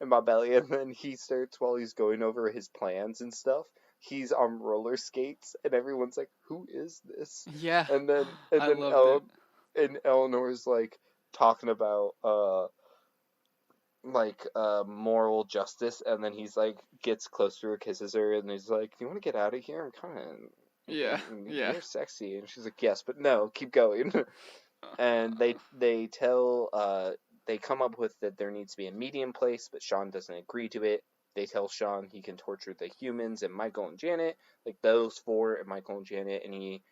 in my belly, and then he starts, while he's going over his plans and stuff, he's on roller skates, and everyone's like, "Who is this?" Yeah. And then and I then loved it. Eleanor's like talking about moral justice, and then he's like gets close to her, kisses her, and he's like, "Do you want to get out of here? I'm kind of Yeah. Yeah. you're sexy." And she's like, "Yes, but no, keep going." And they come up with that there needs to be a medium place, but Sean doesn't agree to it. They tell Sean he can torture the humans and Michael and Janet, like those four and Michael and Janet, and he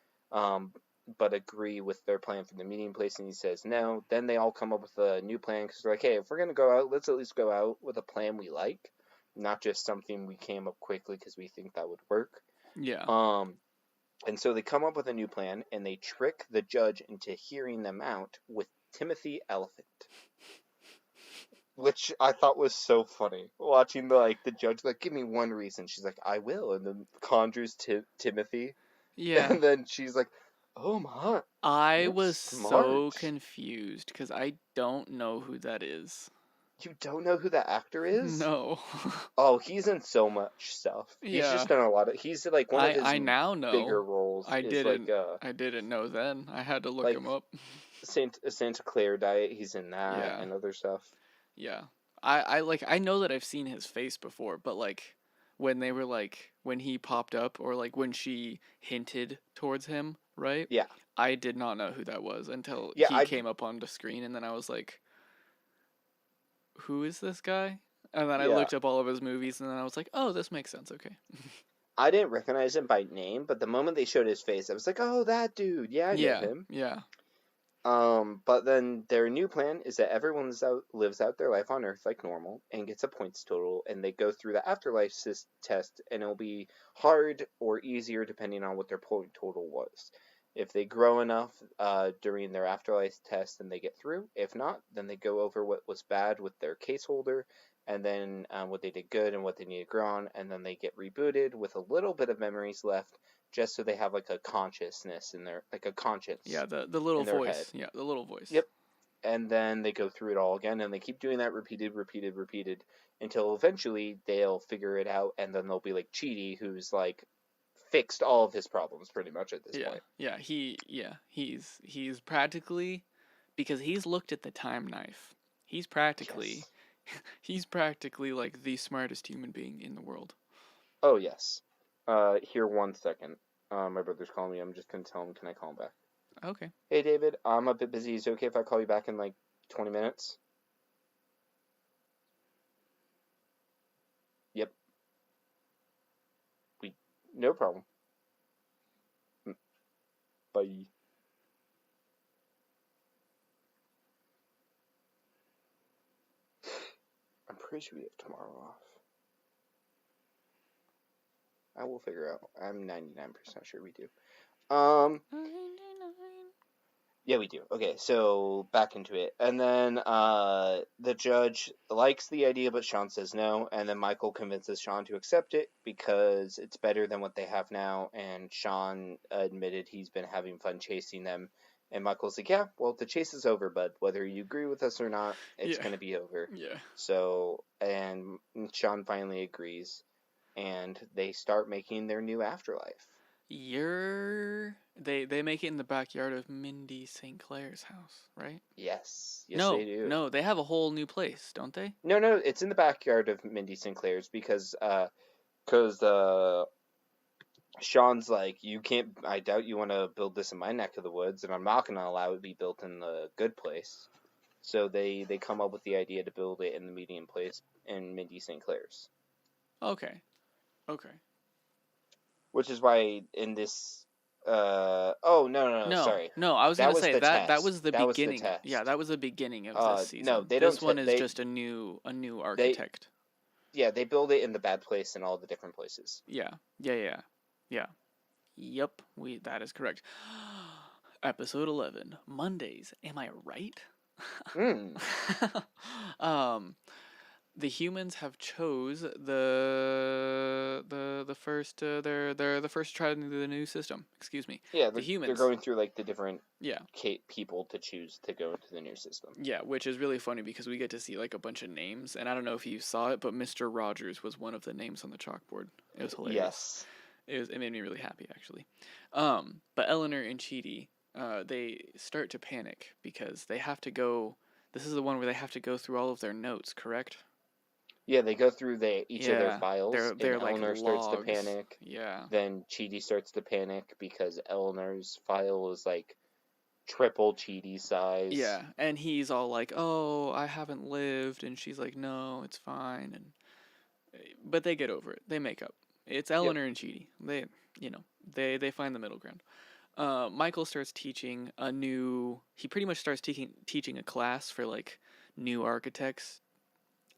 but agree with their plan for the medium place, and he says no. Then they all come up with a new plan because they're like, "Hey, if we're gonna go out, let's at least go out with a plan we like, not just something we came up quickly because we think that would work." Yeah. And so they come up with a new plan, and they trick the judge into hearing them out with Timothy Elephant, which I thought was so funny. Watching the judge, like, "Give me one reason." She's like, "I will," and then conjures Timothy, Yeah. and then she's like, "Oh my, I you're was so smart." confused because I don't know who that is. You don't know who that actor is? No. Oh, he's in so much stuff. He's Yeah. just done a lot of. He's like one of his I now bigger know. roles I is didn't I didn't know then. I had to look like him up. Santa Claire Diet. He's in that Yeah. and other stuff. Yeah. I know that I've seen his face before, but like when they were like when he popped up or like when she hinted towards him, right? Yeah, I did not know who that was until yeah. he I came up on the screen and then I was like, who is this guy? And then I yeah. looked up all of his movies and then I was like, oh, this makes sense. Okay. I didn't recognize him by name, but the moment they showed his face, I was like, "Oh, that dude. Yeah, I know Yeah. him." Yeah. But then their new plan is that everyone lives out their life on Earth like normal and gets a points total, and they go through the afterlife test, and it'll be hard or easier depending on what their point total was. If they grow enough during their afterlife test, then they get through. If not, then they go over what was bad with their case holder, and then what they did good and what they need to grow on, and then they get rebooted with a little bit of memories left, just so they have like a consciousness in their like a conscience Yeah, the little in their head. voice. Yeah, the little voice. Yep. And then they go through it all again, and they keep doing that repeated until eventually they'll figure it out, and then they'll be like Cheaty, who's like fixed all of his problems pretty much at this Yeah. point. He's practically because he's looked at the time knife. He's practically Yes. He's practically like the smartest human being in the world. Oh, yes. Here, 1 second. My brother's calling me. I'm just gonna tell him, can I call him back? Okay. Hey, David, I'm a bit busy. Is it okay if I call you back in like 20 minutes? Yep. No problem. Bye. I'm pretty sure we have tomorrow off. I will figure out. I'm 99% sure we do. 99. Yeah, we do. Okay, so back into it. And then the judge likes the idea, but Sean says no. And then Michael convinces Sean to accept it because it's better than what they have now. And Sean admitted he's been having fun chasing them. And Michael's like, yeah, well, the chase is over, bud. Whether you agree with us or not, it's Yeah. going to be over. Yeah. So, and Sean finally agrees. And they start making their new afterlife. They make it in the backyard of Mindy St. Clair's house, right? Yes, No, they do. no, they have a whole new place, don't they? No, it's in the backyard of Mindy Sinclair's because Sean's like, you can't. I doubt you want to build this in my neck of the woods, and I'm not going to allow it to be built in the good place. So they come up with the idea to build it in the medium place in Mindy Sinclair's. Okay. Which is why in this. Oh no, sorry. No, I was That gonna was say the that test. was the That was the beginning. Yeah, test. that was the beginning of this No, season. they This don't. one is just a new They architect. yeah, they build it in the bad place and all the different places. Yeah. Yep, that is correct. Episode 11, Mondays. Am I right? Hmm. The humans have chose the first they're the first to try the new system. Excuse me. Yeah, The they're humans. going through like the different Yeah. people to choose to go into the new system. Yeah, which is really funny because we get to see like a bunch of names, and I don't know if you saw it, but Mr. Rogers was one of the names on the chalkboard. It was hilarious. Yes. It made me really happy actually. But Eleanor and Chidi, they start to panic because they have to go. This is the one where they have to go through all of their notes, correct? Yeah, they go through each of their files, they're and like Eleanor starts to logs. panic. Yeah. Then Chidi starts to panic because Eleanor's file is like triple Chidi's size. Yeah, and he's all like, "Oh, I haven't lived," and she's like, "No, it's fine." But they get over it. They make up. It's Eleanor and Chidi. They find the middle ground. Michael starts teaching a new. He pretty much starts teaching a class for like new architects,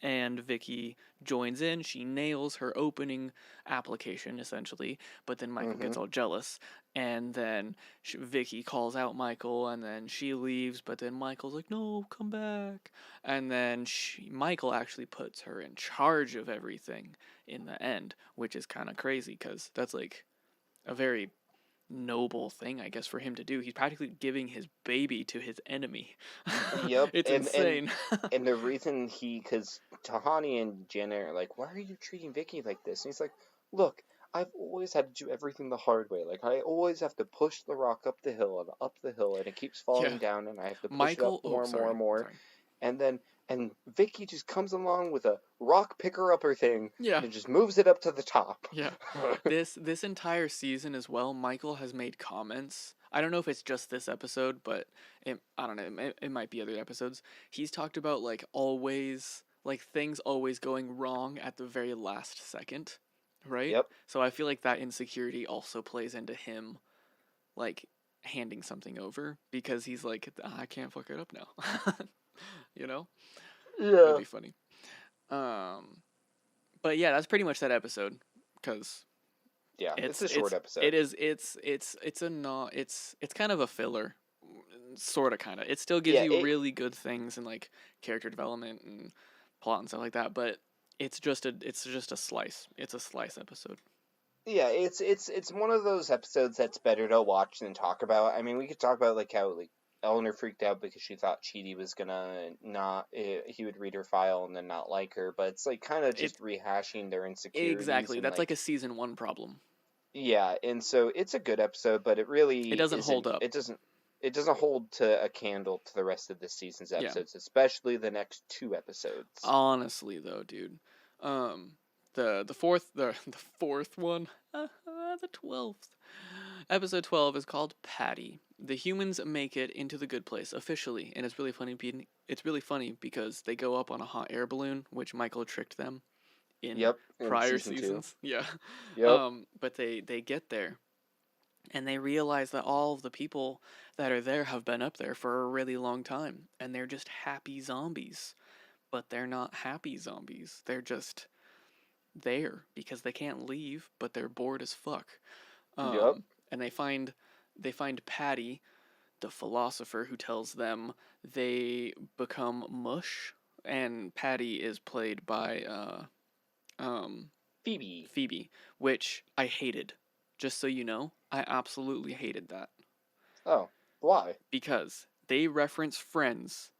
and Vicky joins in. She nails her opening application essentially, but then Michael gets all jealous, and then Vicky calls out Michael, and then she leaves. But then Michael's like, "No, come back," and then Michael actually puts her in charge of everything in the end, which is kind of crazy because that's like a very noble thing, I guess, for him to do. He's practically giving his baby to his enemy. Yep, It's insane. And the reason because Tahani and Janet are like, why are you treating Vicky like this? And he's like, look, I've always had to do everything the hard way. Like, I always have to push the rock up the hill, and it keeps falling down, and I have to push it up more and more. Sorry. And then Vicky just comes along with a rock picker-upper thing, Yeah. and just moves it up to the top. Yeah. This entire season as well, Michael has made comments. I don't know if it's just this episode, but I don't know. It might be other episodes. He's talked about like things always going wrong at the very last second, right? Yep. So I feel like that insecurity also plays into him, like handing something over because he's like, I can't fuck it up now. You know? Yeah. That'd be funny. But yeah, that's pretty much that episode. Cause yeah, it's a short episode. It is. It's kind of a filler, sort of, kind of. It still gives you really good things and like character development and plot and stuff like that. But it's just a slice. It's a slice episode. Yeah, it's one of those episodes that's better to watch than talk about. I mean, we could talk about like how like Eleanor freaked out because she thought Chidi was gonna he would read her file and then not like her, but it's like kind of just rehashing their insecurities. Exactly, that's like a season 1 problem. Yeah, and so it's a good episode, but it really doesn't hold up. It doesn't. it doesn't hold to a candle to the rest of this season's Yeah. episodes, especially the next 2 episodes. Honestly, though, dude, the fourth one, the 12th. Episode 12 is called Patty. The humans make it into the good place officially, and it's really funny. It's really funny because they go up on a hot air balloon, which Michael tricked them in Yep, in prior season 2. seasons. Yeah. Yep. But they get there, and they realize that all of the people that are there have been up there for a really long time, and they're just happy zombies. But they're not happy zombies. They're just there because they can't leave, but they're bored as fuck. Yep. And they find Patty, the philosopher, who tells them they become mush. And Patty is played by Phoebe, which I hated. Just so you know, I absolutely hated that. Oh, why? Because they reference Friends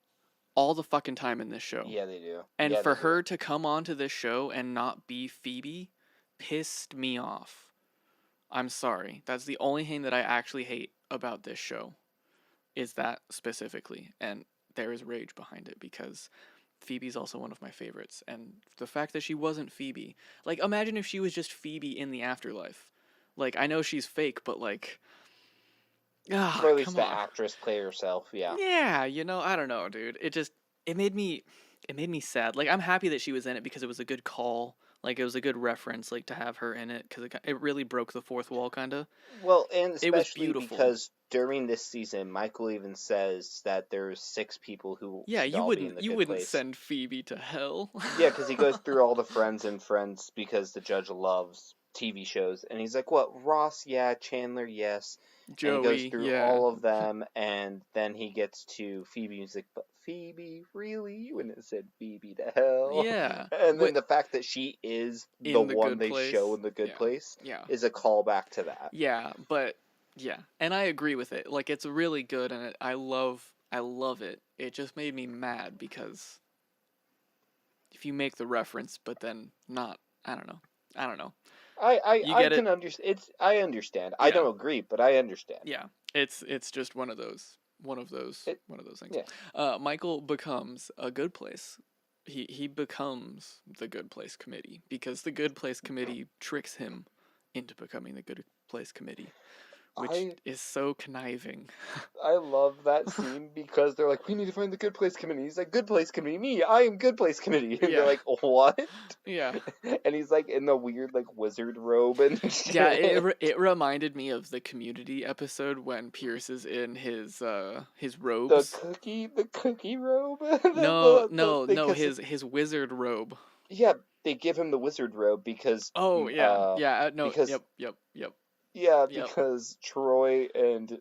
all the fucking time in this show. Yeah, they do. And yeah, for her to come onto this show and not be Phoebe pissed me off. I'm sorry. That's the only thing that I actually hate about this show. Is that specifically. And there is rage behind it because Phoebe's also one of my favorites. And the fact that she wasn't Phoebe. Like, imagine if she was just Phoebe in the afterlife. Like, I know she's fake, but like... or at least come the on. actress play herself, yeah. Yeah, I don't know, dude. It made me sad. Like, I'm happy that she was in it because it was a good call. Like, it was a good reference, like, to have her in it because it really broke the fourth wall, kind of. Well, and It was especially beautiful. because during this season, Michael even says that there's 6 people who should all be in the good place. Send Phoebe to hell. Yeah, because he goes through all the friends because the judge loves TV shows, and he's like, "What? Ross? Yeah. Chandler? Yes." Joey, and he goes through yeah. all of them, and then he gets to Phoebe, and he's like, "But Phoebe, really? You wouldn't have said Phoebe to hell." Yeah. And then the fact that she is the one they show in the good place is a callback to that. Yeah, but yeah, and I agree with it. Like, it's really good, and I love it. It just made me mad because if you make the reference, but then not, I don't know. I can understand. I understand. Yeah. I don't agree, but I understand. Yeah, it's just one of those things. Yeah. Michael becomes a good place. He becomes the Good Place Committee because the Good Place Committee tricks him into becoming the Good Place Committee, which is so conniving. I love that scene because they're like, "We need to find the Good Place Committee." He's like, "Good Place Committee, me, I am Good Place Committee." And they're like, "What?" Yeah. And he's like in the weird like wizard robe and shit. Yeah, it reminded me of the Community episode when Pierce is in his robes. The cookie robe. His wizard robe. Yeah, they give him the wizard robe because. Oh yeah, no. Because, yep. Yeah, because Troy and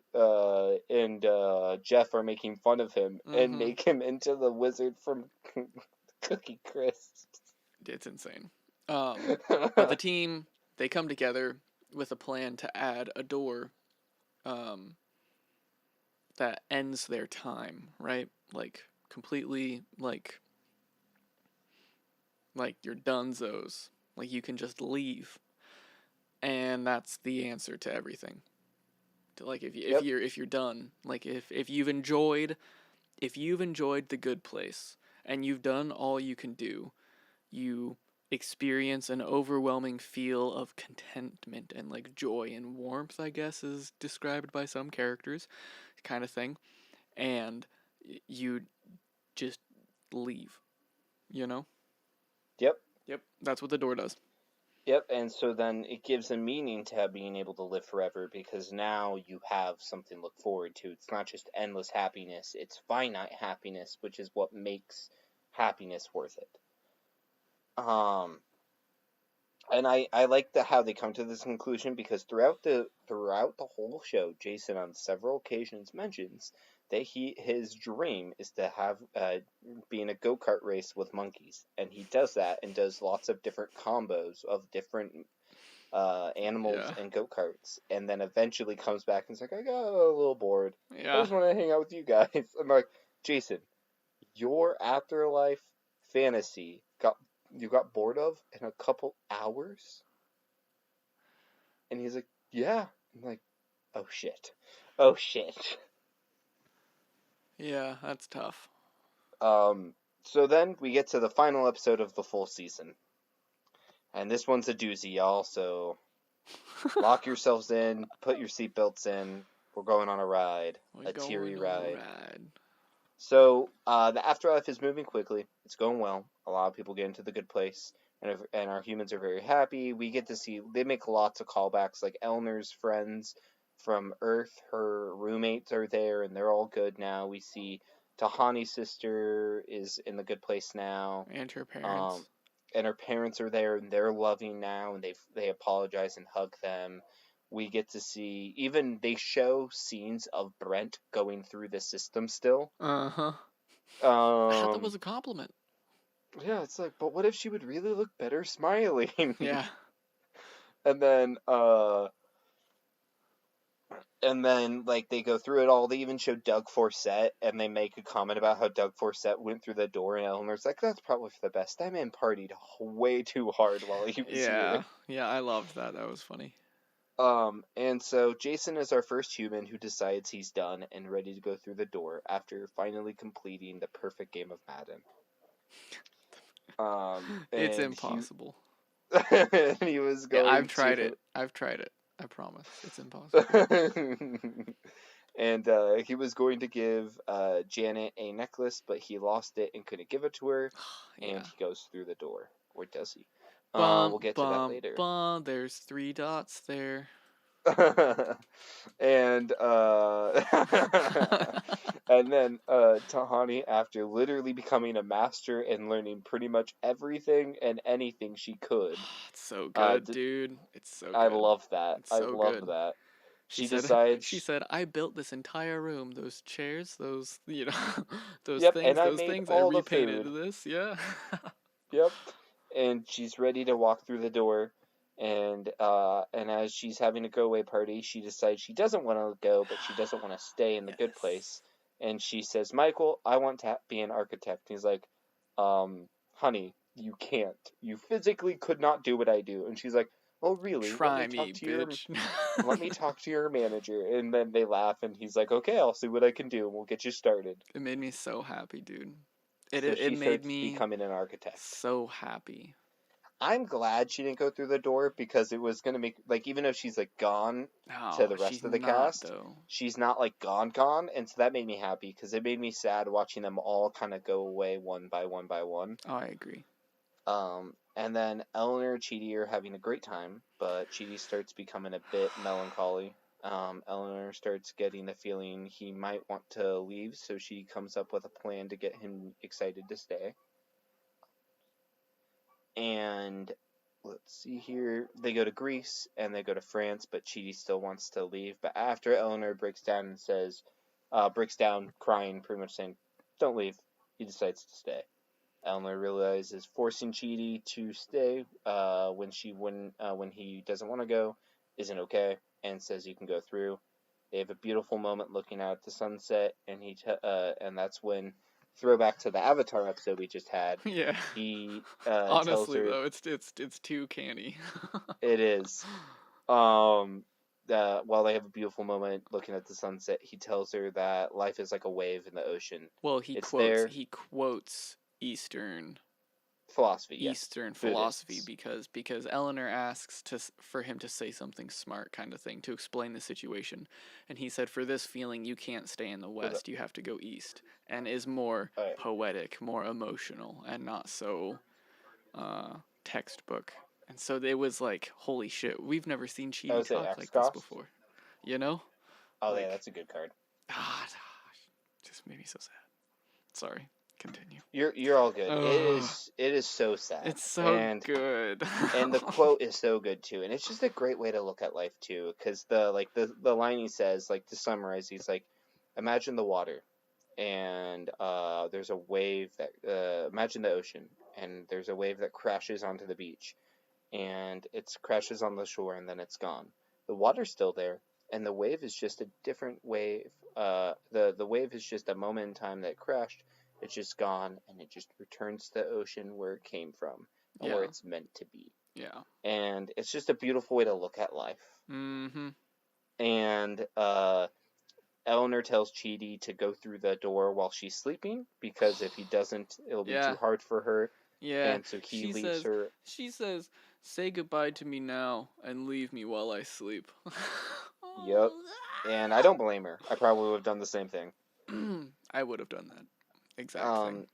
Jeff are making fun of him and make him into the wizard from Cookie Crisp. It's insane. But the team, they come together with a plan to add a door that ends their time, right? Like, completely, like you're dunzos. Like, you can just leave. And that's the answer to everything. Like, if you're done, like if you've enjoyed The Good Place and you've done all you can do, you experience an overwhelming feel of contentment and like joy and warmth, I guess is described by some characters, kind of thing, and you just leave, Yep, that's what the door does. Yep, and so then it gives a meaning to being able to live forever because now you have something to look forward to. It's not just endless happiness, it's finite happiness, which is what makes happiness worth it. And I like how they come to this conclusion because throughout the whole show, Jason on several occasions mentions that his dream is to have be in a go-kart race with monkeys, and he does that and does lots of different combos of different animals and go-karts, and then eventually comes back and is like, I got a little bored. I just want to hang out with you guys. I'm like, Jason, your afterlife fantasy you got bored of in a couple hours? And he's like, yeah. I'm like, oh shit. Yeah, that's tough. So then we get to the final episode of the full season. And this one's a doozy, y'all, so lock yourselves in, put your seatbelts in. We're going on a ride, We're a teary going on a ride. ride. So the afterlife is moving quickly. It's going well. A lot of people get into the good place, and our humans are very happy. We get to see they make lots of callbacks, like Eleanor's friends from Earth. Her roommates are there, and they're all good now. We see Tahani's sister is in the good place now. And her parents. And her parents are there, and they're loving now, and they apologize and hug them. We get to see, even they show scenes of Brent going through the system still. Uh-huh. I thought that was a compliment. Yeah, it's like, but what if she would really look better smiling? Yeah. and then like they go through it all. They even show Doug Forsett, and they make a comment about how Doug Forsett went through the door, and Eleanor's like, "That's probably for the best. That man partied way too hard while he was here." Yeah, I loved that. That was funny. And so Jason is our first human who decides he's done and ready to go through the door after finally completing the perfect game of Madden. It's impossible. He was going. Yeah, I've tried it. I promise. It's impossible. And he was going to give Janet a necklace, but he lost it and couldn't give it to her. Yeah. And he goes through the door. Or does he? Bum, we'll get to that later. There's 3 dots there. And and then Tahani, after literally becoming a master and learning pretty much everything and anything she could. It's so good, dude. It's so good. I love that. It's so I love good. that. She said, I built this entire room, those chairs, those, those things, I repainted this, yeah. Yep. And she's ready to walk through the door, and as she's having a go-away party, she decides she doesn't want to go, but she doesn't want to stay in the good place. And she says, Michael, I want to be an architect. And he's like, honey, you can't. You physically could not do what I do. And she's like, oh, really? Try me, bitch. Let me talk to your manager. And then they laugh, and he's like, okay, I'll see what I can do, and we'll get you started. It made me so happy, dude. It made me becoming an architect. So happy. I'm glad she didn't go through the door, because it was gonna make, like, even though she's like gone to the rest of the cast, she's not like gone, and so that made me happy, because it made me sad watching them all kind of go away one by one by one. Oh, I agree. And then Eleanor and Chidi are having a great time, but Chidi starts becoming a bit melancholy. Eleanor starts getting the feeling he might want to leave, so she comes up with a plan to get him excited to stay. And let's see here, they go to Greece and they go to France, but Chidi still wants to leave. But after Eleanor breaks down crying, pretty much saying, don't leave, he decides to stay. Eleanor realizes forcing Chidi to stay when he doesn't want to go isn't okay, and says you can go through. They have a beautiful moment looking out at the sunset, and and that's when, throwback to the Avatar episode we just had. Yeah. He honestly tells her, though, it's too canny. It is. While they have a beautiful moment looking at the sunset, he tells her that life is like a wave in the ocean. Well, he quotes Eastern philosophy, because Eleanor asks for him to say something smart, kind of thing, to explain the situation, and he said, for this feeling you can't stay in the West, you have to go East, and is more poetic, more emotional, and not so textbook. And so it was like, holy shit, we've never seen Chidi talk like this before, you know? Oh, like, yeah, that's a good card. Just made me so sad. Sorry. Continue. You're all good. It is so sad. It's so good. And the quote is so good too, and it's just a great way to look at life too. Because the line he says, like, to summarize, he's like, imagine the water, and there's a wave that imagine the ocean, and there's a wave that crashes onto the beach, and it crashes on the shore, and then it's gone. The water's still there, and the wave is just a different wave. The wave is just a moment in time that crashed. It's just gone, and it just returns to the ocean where it came from, and where it's meant to be. Yeah. And it's just a beautiful way to look at life. Mm-hmm. And Eleanor tells Chidi to go through the door while she's sleeping, because if he doesn't, it'll be Yeah. too hard for her. Yeah. And so he leaves her. She says, say goodbye to me now and leave me while I sleep. Yep. And I don't blame her. I probably would have done the same thing. I would have done that exact thing.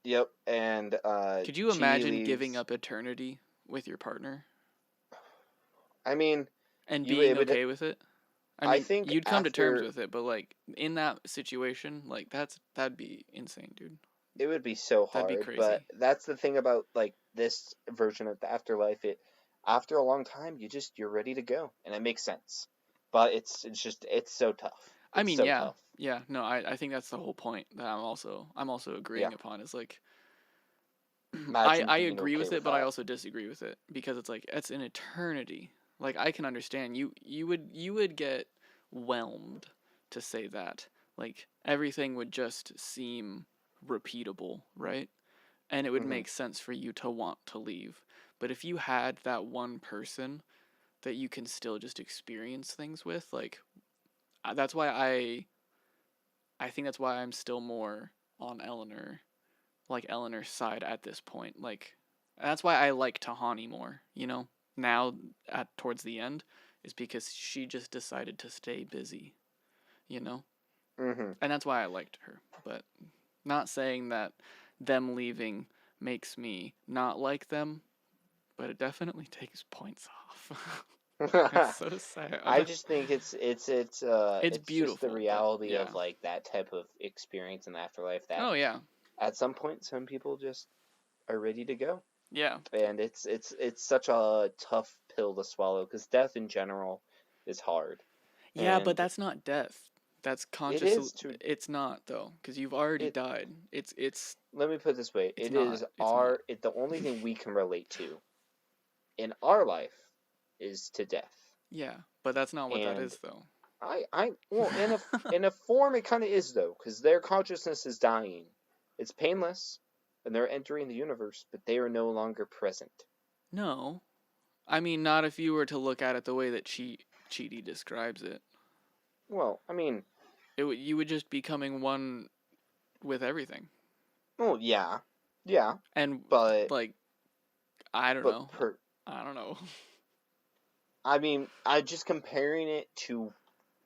Yep. And Could you Chidi imagine leaves. giving up eternity with your partner I mean, and you being it would. okay with it? I I mean, think you'd come to terms after with it, but like in that situation, like that'd be insane, dude. it would be so That'd be hard, but crazy. that's the thing about like this version of the afterlife. It after a long time, you're ready to go, and it makes sense. But it's so tough. I It's mean, so yeah, tough. yeah. No, I think that's the whole point that I'm also Yeah. agreeing upon is like Imagine I being agree okay with it, with but I that. also disagree with it because it's like it's an eternity. Like I can understand you would get whelmed to say that. Like everything would just seem repeatable, right? And it would Hmm. make sense for you to want to leave. But if you had that one person that you can still just experience things with, like that's why I think that's why I'm still more on Eleanor, like Eleanor's side at this point. Like that's why I like Tahani more, you know? Now at towards the end is because she just decided to stay busy, you know? Hmm. And that's why I liked her. But not saying that them leaving makes me not like them, but it definitely takes points off. It's so I sad. just think It's it's just the beautiful, but reality yeah. of like that type of experience in the afterlife that Oh yeah. at some point some people just are ready to go. Yeah. And it's such a tough pill to swallow because death in general is hard. Yeah, but And that's not death. That's it conscious. is to It's not though, because you've already it died. let me put it this way, It's not. It's not. the only thing we can relate to in our life is to death. Yeah, but that's not what that And is though. I well in a form it kind of is though, because their consciousness is dying. It's painless, and they're entering the universe, but they are no longer present. No, I mean not if you were to look at it the way that Chidi describes it. Well, I mean, You would just becoming one with everything, well, yeah, yeah, and but like I don't but know. per I don't know. I mean, I just comparing it to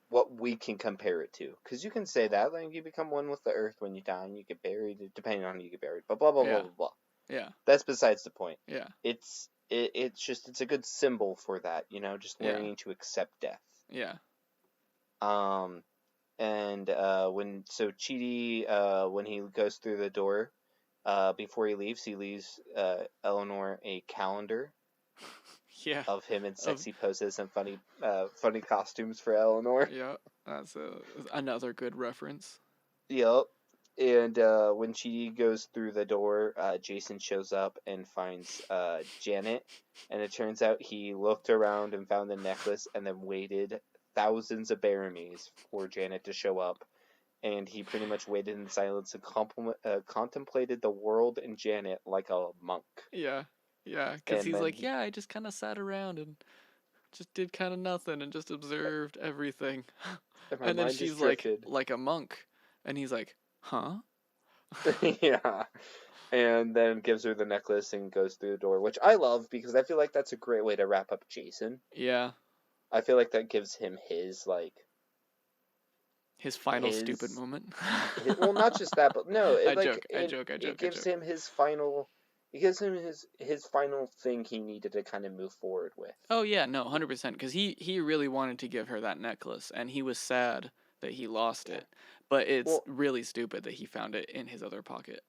what we can compare it to, because you can say that like you become one with the earth when you die and you get buried, depending on who you get buried, but blah blah blah Yeah. blah blah. Yeah. That's besides the point. Yeah. It's a good symbol for that, just Yeah. learning to accept death. Yeah. Um, and Chidi, when he goes through the door, before he leaves Eleanor a calendar Yeah. of him in Of sexy poses and funny costumes for Eleanor. yeah. That's another good reference. Yep. And when Chidi goes through the door, Jason shows up and finds Janet. And it turns out he looked around and found the necklace and then waited thousands of Baramies for Janet to show up. And he pretty much waited in silence and contemplated the world and Janet like a monk. Yeah. Yeah, because And he's then like, yeah, I just kind of sat around and just did kind of nothing and just observed everything. and my And then mind just she's drifted. like a monk. And he's like, huh? Yeah. And then gives her the necklace and goes through the door, which I love because I feel like that's a great way to wrap up Jason. Yeah. I feel like that gives him his His final stupid moment. well, not just that, but no, I joke. I joke. I it joke. I gives joke. him his final. It gives him his final thing he needed to kind of move forward with. Oh yeah, no, 100%. Because he really wanted to give her that necklace, and he was sad that he lost Yeah. it. But it's Well, really stupid that he found it in his other pocket.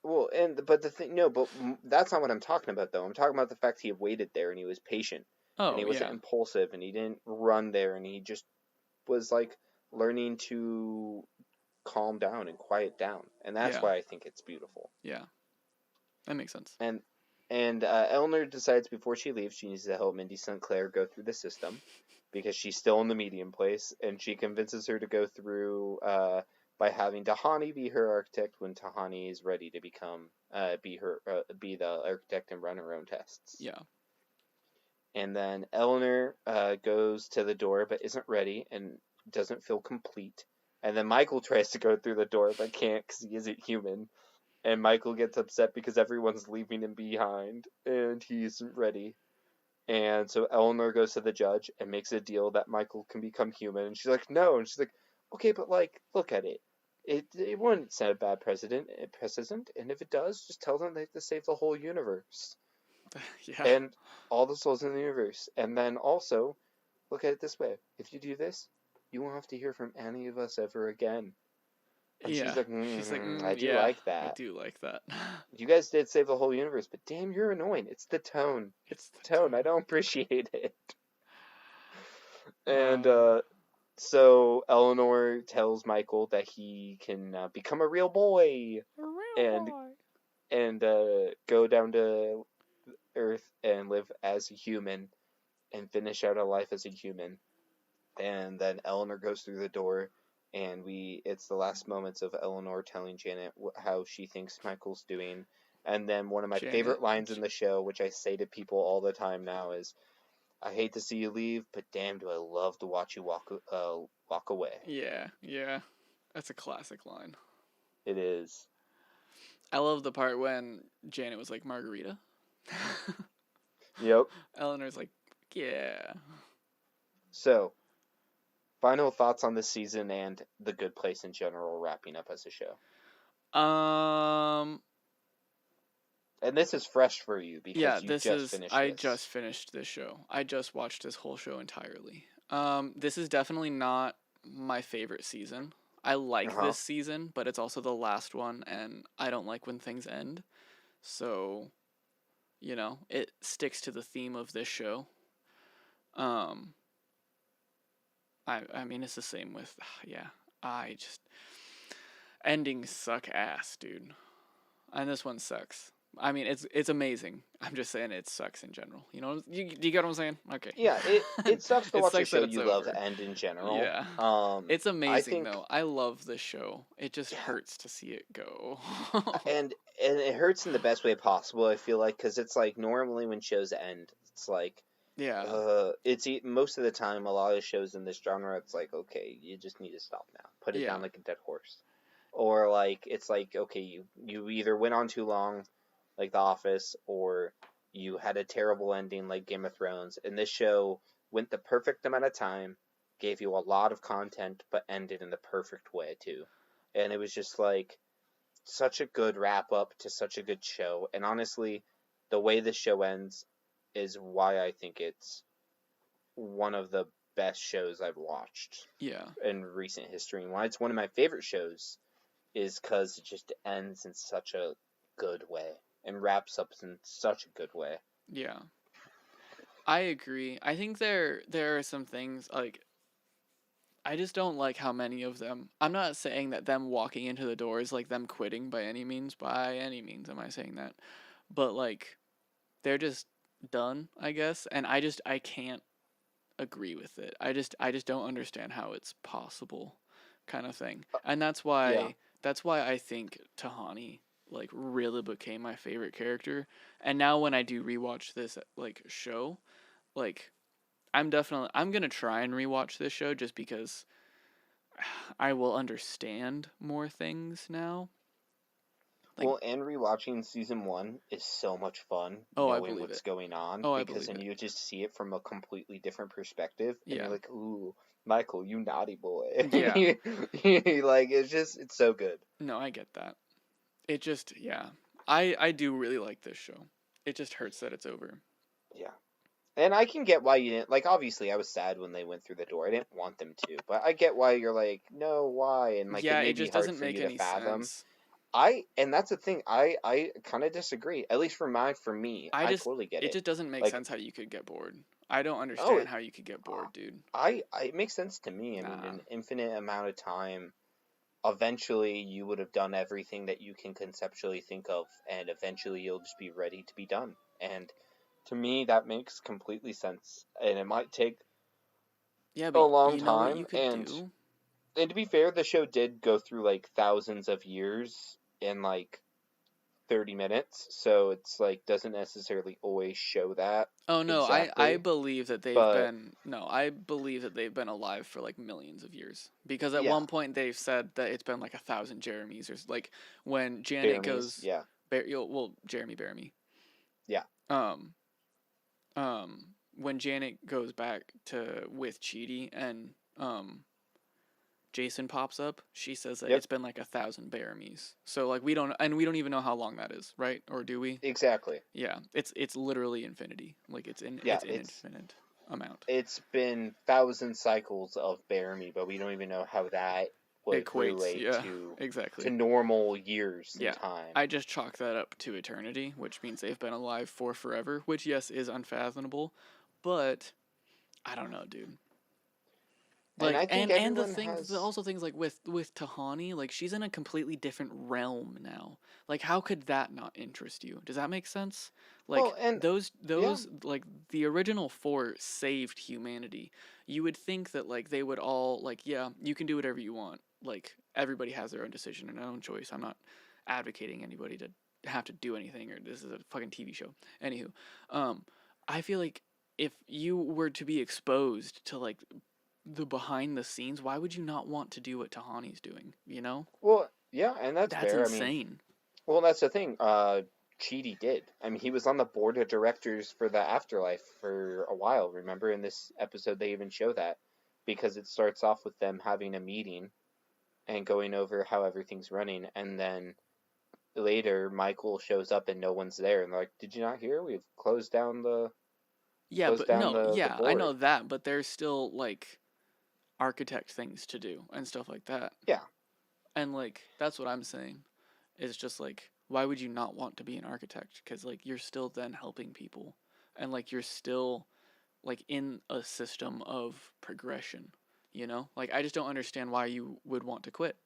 but the thing, no, but that's not what I'm talking about though. I'm talking about the fact he waited there and he was patient and he Oh wasn't yeah, impulsive and he didn't run there and he just was like learning to calm down and quiet down, and that's yeah, why I think it's beautiful. yeah. That makes sense. And Eleanor decides before she leaves she needs to help Mindy St. Clair go through the system because she's still in the medium place, and she convinces her to go through by having Tahani be her architect when Tahani is ready to become be the architect and run her own tests. Yeah. And then Eleanor goes to the door but isn't ready and doesn't feel complete. And then Michael tries to go through the door but can't because he isn't human. And Michael gets upset because everyone's leaving him behind and he isn't ready. And so Eleanor goes to the judge and makes a deal that Michael can become human. And she's like, no. And she's like, okay, but like, look at it. It wouldn't set a bad precedent. And if it does, just tell them they have to save the whole universe. Yeah. And all the souls in the universe. And then also, look at it this way. If you do this, you won't have to hear from any of us ever again. And Yeah. she's like, I do yeah, like that. I do like that. You guys did save the whole universe, but damn, you're annoying. It's the tone. It's the tone. I don't appreciate it. And so Eleanor tells Michael that he can become a real boy and go down to Earth and live as a human and finish out a life as a human. And then Eleanor goes through the door, and it's the last moments of Eleanor telling Janet how she thinks Michael's doing. And then one of my favorite lines in the show, which I say to people all the time now, is, I hate to see you leave, but damn do I love to watch you walk away. Yeah. That's a classic line. It is. I love the part when Janet was like, Margarita? Yep. Eleanor's like, yeah. So, final thoughts on this season and The Good Place in general, wrapping up as a show. And this is fresh for you because you just finished I just finished this show. I just watched this whole show entirely. This is definitely not my favorite season. I like this season, but it's also the last one, and I don't like when things end. So, it sticks to the theme of this show. I mean, it's the same with, endings suck ass, dude. And this one sucks. I mean, it's amazing. I'm just saying it sucks in general. Do you get what I'm saying? Okay. Yeah, it sucks to watch a show you love end in general. Yeah. It's amazing, though. I love this show. It just hurts to see it go. and it hurts in the best way possible, I feel like, because it's like normally when shows end, it's like, it's most of the time, a lot of shows in this genre, it's like, okay, you just need to stop now. Put it down like a dead horse. Or like, it's like, okay, you either went on too long, like The Office, or you had a terrible ending like Game of Thrones. And this show went the perfect amount of time, gave you a lot of content, but ended in the perfect way too. And it was just like such a good wrap up to such a good show. And honestly, the way this show ends is why I think it's one of the best shows I've watched in recent history. And why it's one of my favorite shows is because it just ends in such a good way and wraps up in such a good way. Yeah. I agree. I think there are some things, like, I just don't like how many of them, I'm not saying that them walking into the door is like them quitting by any means am I saying that, but like, they're just done, I guess, and I can't agree with it. I just don't understand how it's possible, kind of thing. And that's why I think Tahani like really became my favorite character. And now when I do rewatch this like show, like I'm gonna try and rewatch this show just because I will understand more things now. Like, well, and rewatching season 1 is so much fun knowing what's going on, because then you just see it from a completely different perspective, and you're like, ooh, Michael, you naughty boy. Yeah. Like, it's so good. No, I get that. It just, I do really like this show. It just hurts that it's over. Yeah. And I can get why you didn't, like, obviously I was sad when they went through the door. I didn't want them to, but I get why you're like, no, why? And like, it just doesn't make any sense. And that's the thing, I kind of disagree. At least for me, I totally get it. It just doesn't make sense how you could get bored. I don't understand how you could get bored, dude. It makes sense to me. I mean, an infinite amount of time, eventually you would have done everything that you can conceptually think of, and eventually you'll just be ready to be done. And to me, that makes completely sense. And it might take a long time. And to be fair, the show did go through like thousands of years, and like 30 minutes, so it's like doesn't necessarily always show that Oh no, I exactly. believe that they've But been no, I believe that they've been alive for like millions of years. Because at yeah, one point they've said that it's been like 1,000 Jeremys, or like when Janet Bearmies, goes, yeah, well, Jeremy Bearimy. yeah, Um, when Janet goes back to with Chidi and Jason pops up, she says that yep, it's been like 1,000 Bearmies. So like we don't even know how long that is, right? Or do we? exactly. Yeah, it's literally infinity. Like Yeah, it's an infinite amount. it's been 1,000 cycles of Bearimy, but we don't even know how that would Equates, relate yeah, to exactly. normal years in Yeah, time. I just chalk that up to eternity, which means they've been alive for forever. Which yes is unfathomable, but I don't know, dude. And Like I think and everyone has. also things like with Tahani, like she's in a completely different realm now. Like how could that not interest you? Does that make sense? Well, Like and yeah, those like the original four saved humanity. You would think that like they would all like, yeah, you can do whatever you want. Like everybody has their own decision and their own choice. I'm not advocating anybody to have to do anything, or this is a fucking TV show. Anywho, um I feel like if you were to be exposed to like the behind the scenes, why would you not want to do what Tahani's doing? You know, well, yeah, and that's that's fair. I mean, insane. well, that's the thing. Chidi did. I mean, he was on the board of directors for the Afterlife for a while. Remember, in this episode, they even show that because it starts off with them having a meeting and going over how everything's running, and then later Michael shows up and no one's there, and they're like, "Did you not hear? We've Yeah, closed but down no, the yeah, I know board." that, but there's still like architect things to do and stuff like that, Yeah, and like that's what I'm saying. Is just like why would you not want to be an architect? Because like you're still then helping people, and like you're still like in a system of progression. You know, like I just don't understand why you would want to quit.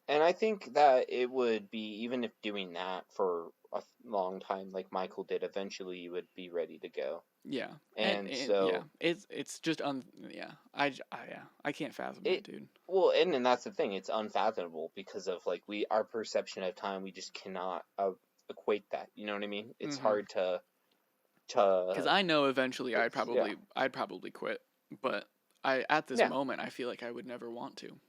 and I think that it would be, even if doing that for a long time, like Michael did, eventually you would be ready to go. Yeah, And and yeah, so it's just yeah. Yeah, I can't fathom it, it, dude. well, and that's the thing. It's unfathomable because of like our perception of time. We just cannot equate that. You know what I mean? It's Mm-hmm. hard to Because to. I know eventually It's yeah, I'd probably quit, but I at this yeah. moment I feel like I would never want to.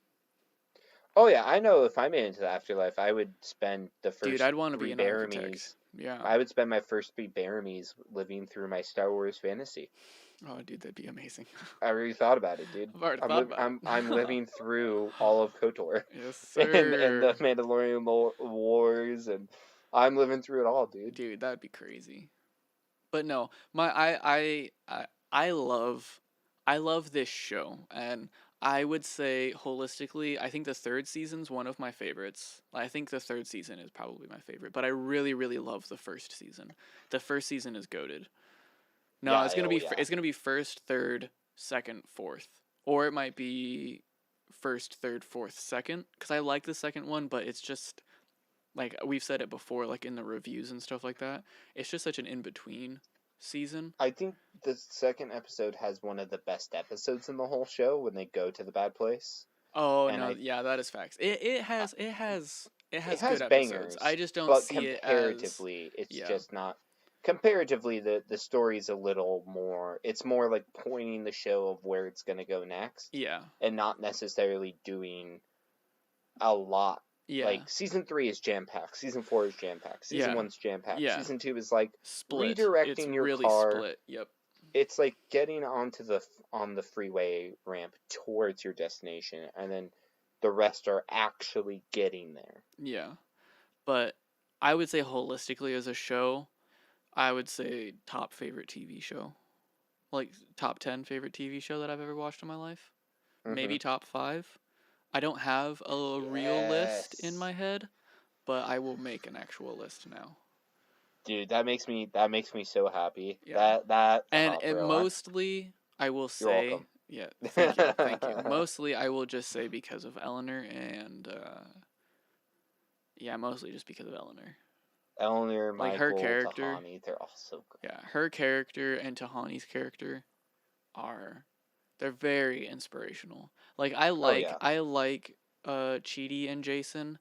Oh yeah, I know. If I made it into the afterlife, I would spend the Dude, first I'd want to be three an architect. Baramies. Yeah. I would spend my first three Baramies living through my Star Wars fantasy. Oh, dude, that'd be amazing. I already thought about it, dude. I've already thought about I'm it. living through all of KOTOR Yes, and the sir. Mandalorian Wars, and I'm living through it all, dude. Dude, that'd be crazy. But no, my I love this show, and I would say holistically, I think the third season's one of my favorites. I think the third season is probably my favorite, but I really love the first season. The first season is goated. No, Yeah, oh yeah. it's gonna be first, third, second, fourth, or it might be first, third, fourth, second. Because I like the second one, but it's just like we've said it before, like in the reviews and stuff like that. It's just such an in between season. I think the second episode has one of the best episodes in the whole show when they go to the bad place, Oh and no, yeah, that is facts. It it has good has episodes. I bangers, just don't but see it as comparatively, it's yeah. just not. Comparatively, the story's a little more. It's more like pointing the show of where it's going to go next, Yeah. and not necessarily doing a lot. Yeah. Like season 3 is jam packed, season 4 is jam packed, season Yeah. 1's jam packed, Yeah. season 2 is like Split. It's redirecting your really car. split. Yep. It's like getting onto on the freeway ramp towards your destination, and then the rest are actually getting there. Yeah. But I would say holistically as a show, I would say top favorite TV show. Like top 10 favorite TV show that I've ever watched in my life. Mm-hmm. Maybe top 5. I don't have a real list in Yes, my head, but I will make an actual list now. dude, that makes me so happy. Yeah. That And bro, mostly I will you're say, welcome. yeah, thank you. Thank you. Mostly I will just say because of Eleanor and yeah, mostly just because of Eleanor. Eleanor, Like her Michael, character, Tahani, they're all so good. yeah, her character and Tahani's character are they're very inspirational. Like Oh yeah, I like Chidi and Jason.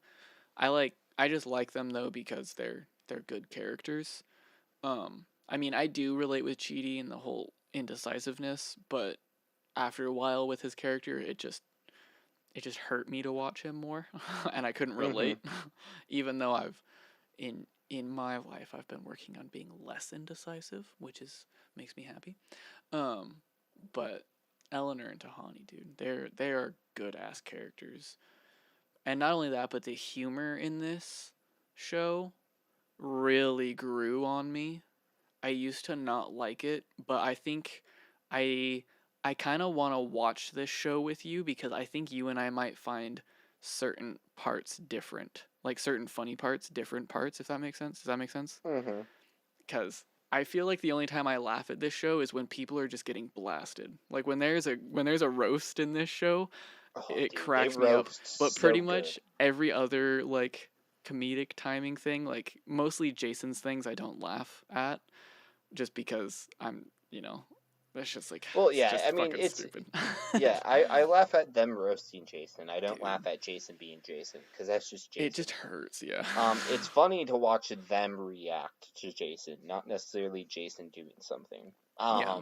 I just like them though because they're good characters. I mean, I do relate with Chidi and the whole indecisiveness, but after a while with his character, it just hurt me to watch him more, and I couldn't Mm-hmm. relate, even though I've in my life I've been working on being less indecisive, which is makes me happy. Um, but Eleanor and Tahani, dude, they are good ass characters, and not only that, but the humor in this show really grew on me. I used to not like it, but I think I I kind of want to watch this show with you because I think you and I might find certain parts different. Like certain funny parts, different parts, if that makes sense. Does that make sense? Mm-hmm. Cuz I feel like the only time I laugh at this show is when people are just getting blasted. Like when there's a roast in this show, Oh, it dude, they cracks me up. roast But so pretty good. much every other like comedic timing thing, like mostly Jason's things I don't laugh at just because that's just like Well, it's yeah, just I mean, fucking it's stupid. yeah. I laugh at them roasting Jason. I don't Dude, laugh at Jason being Jason because that's just it Jason. just hurts, yeah. It's funny to watch them react to Jason, not necessarily Jason doing something. Yeah.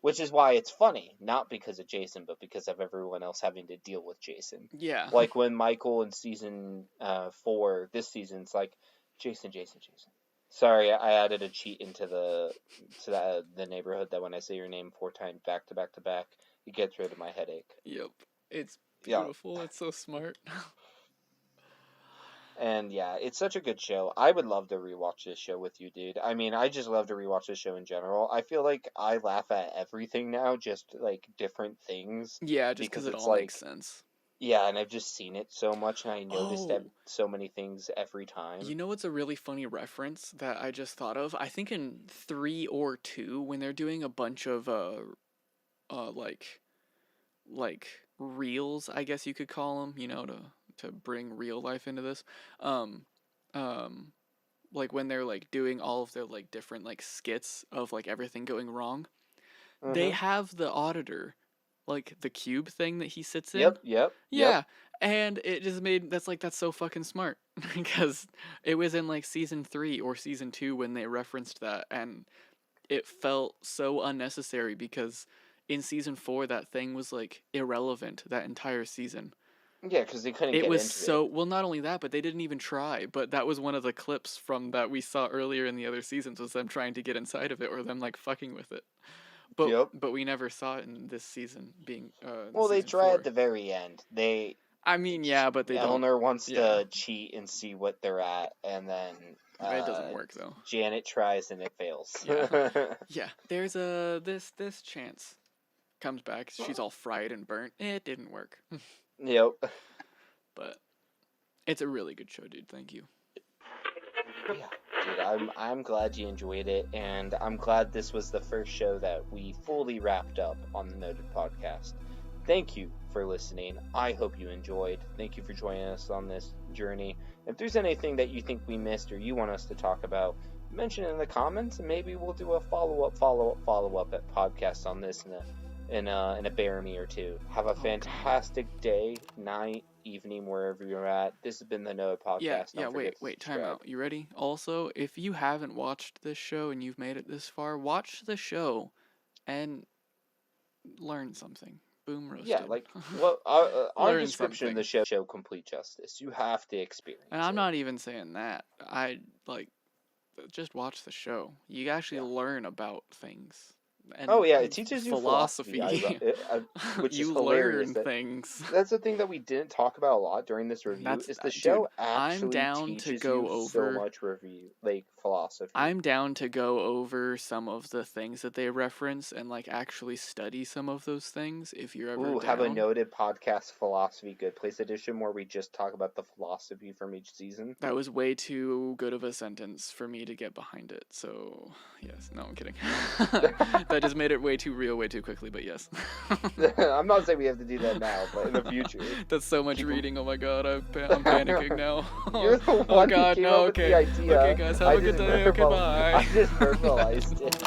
Which is why it's funny, not because of Jason, but because of everyone else having to deal with Jason. Yeah. Like when Michael in season 4, this season's like, Jason. Sorry, I added a cheat into the neighborhood that when I say your name 4 times back to back to back, it gets rid of my headache. Yep. It's Yeah. beautiful. It's so smart. And yeah, it's such a good show. I would love to rewatch this show with you, dude. I mean, I just love to rewatch this show in general. I feel like I laugh at everything now, just like different things. Yeah, just because because it it's all like, makes sense. yeah, and I've just seen it so much, and I noticed Oh, so many things every time. you know what's a really funny reference that I just thought of? I think in 3 or 2 when they're doing a bunch of like reels, I guess you could call them, to bring real life into this. Um um like when they're like doing all of their like different like skits of like everything going wrong, they Mm-hmm. have the auditor, like the cube thing that he sits in. Yep. Yeah, and it just made that's so fucking smart because it was in like season 3 or season 2 when they referenced that, and it felt so unnecessary because in season 4 that thing was like irrelevant that entire season. Yeah, because they couldn't It get was into it. so well, not only that, but they didn't even try. But that was one of the clips from that we saw earlier in the other seasons was them trying to get inside of it or them like fucking with it. But Yep. we never saw it in this season being Well, they season try 4. at the very end. I mean, yeah, but they don't. Eleanor wants Yeah, to cheat and see what they're at, and then it doesn't work though. Janet tries and it fails. Yeah. Yeah, there's a this chance comes back. She's all fried and burnt. It didn't work. Yep. But it's a really good show, dude. Thank you. Yeah, dude, I'm glad you enjoyed it, and I'm glad this was the first show that we fully wrapped up on the Noted Podcast. Thank you for listening. I hope you enjoyed. Thank you for joining us on this journey. If there's anything that you think we missed or you want us to talk about, mention it in the comments, and maybe we'll do a follow-up at podcast on this in a bear me or two. Have a fantastic day, night, evening, wherever you're at. This has been the Noah Podcast. Yeah, wait, time out. You ready? Also, if you haven't watched this show and you've made it this far, watch the show and learn something. Boom roasted. Yeah, like, well, our Learn description of the show complete justice. You have to experience And I'm it. not even saying that. I just watch the show. You actually learn about things. And Oh yeah, it teaches you philosophy. which you is hilarious. learn things. That's the thing that we didn't talk about a lot during this review. Is the show actually I'm down teaches to go you over so much review, like philosophy. I'm down to go over some of the things that they reference and like actually study some of those things. If you're ever down. Have a Noted Podcast Philosophy Good Place edition where we just talk about the philosophy from each season. That was way too good of a sentence for me to get behind it. So yes, no, I'm kidding. That just made it way too real, way too quickly. But yes. I'm not saying we have to do that now, but in the future. That's so much reading. Oh my god, I'm panicking now. You're the one oh god, who came no. up with the idea. Okay, guys, have a good day. Okay, bye. I just verbalized it.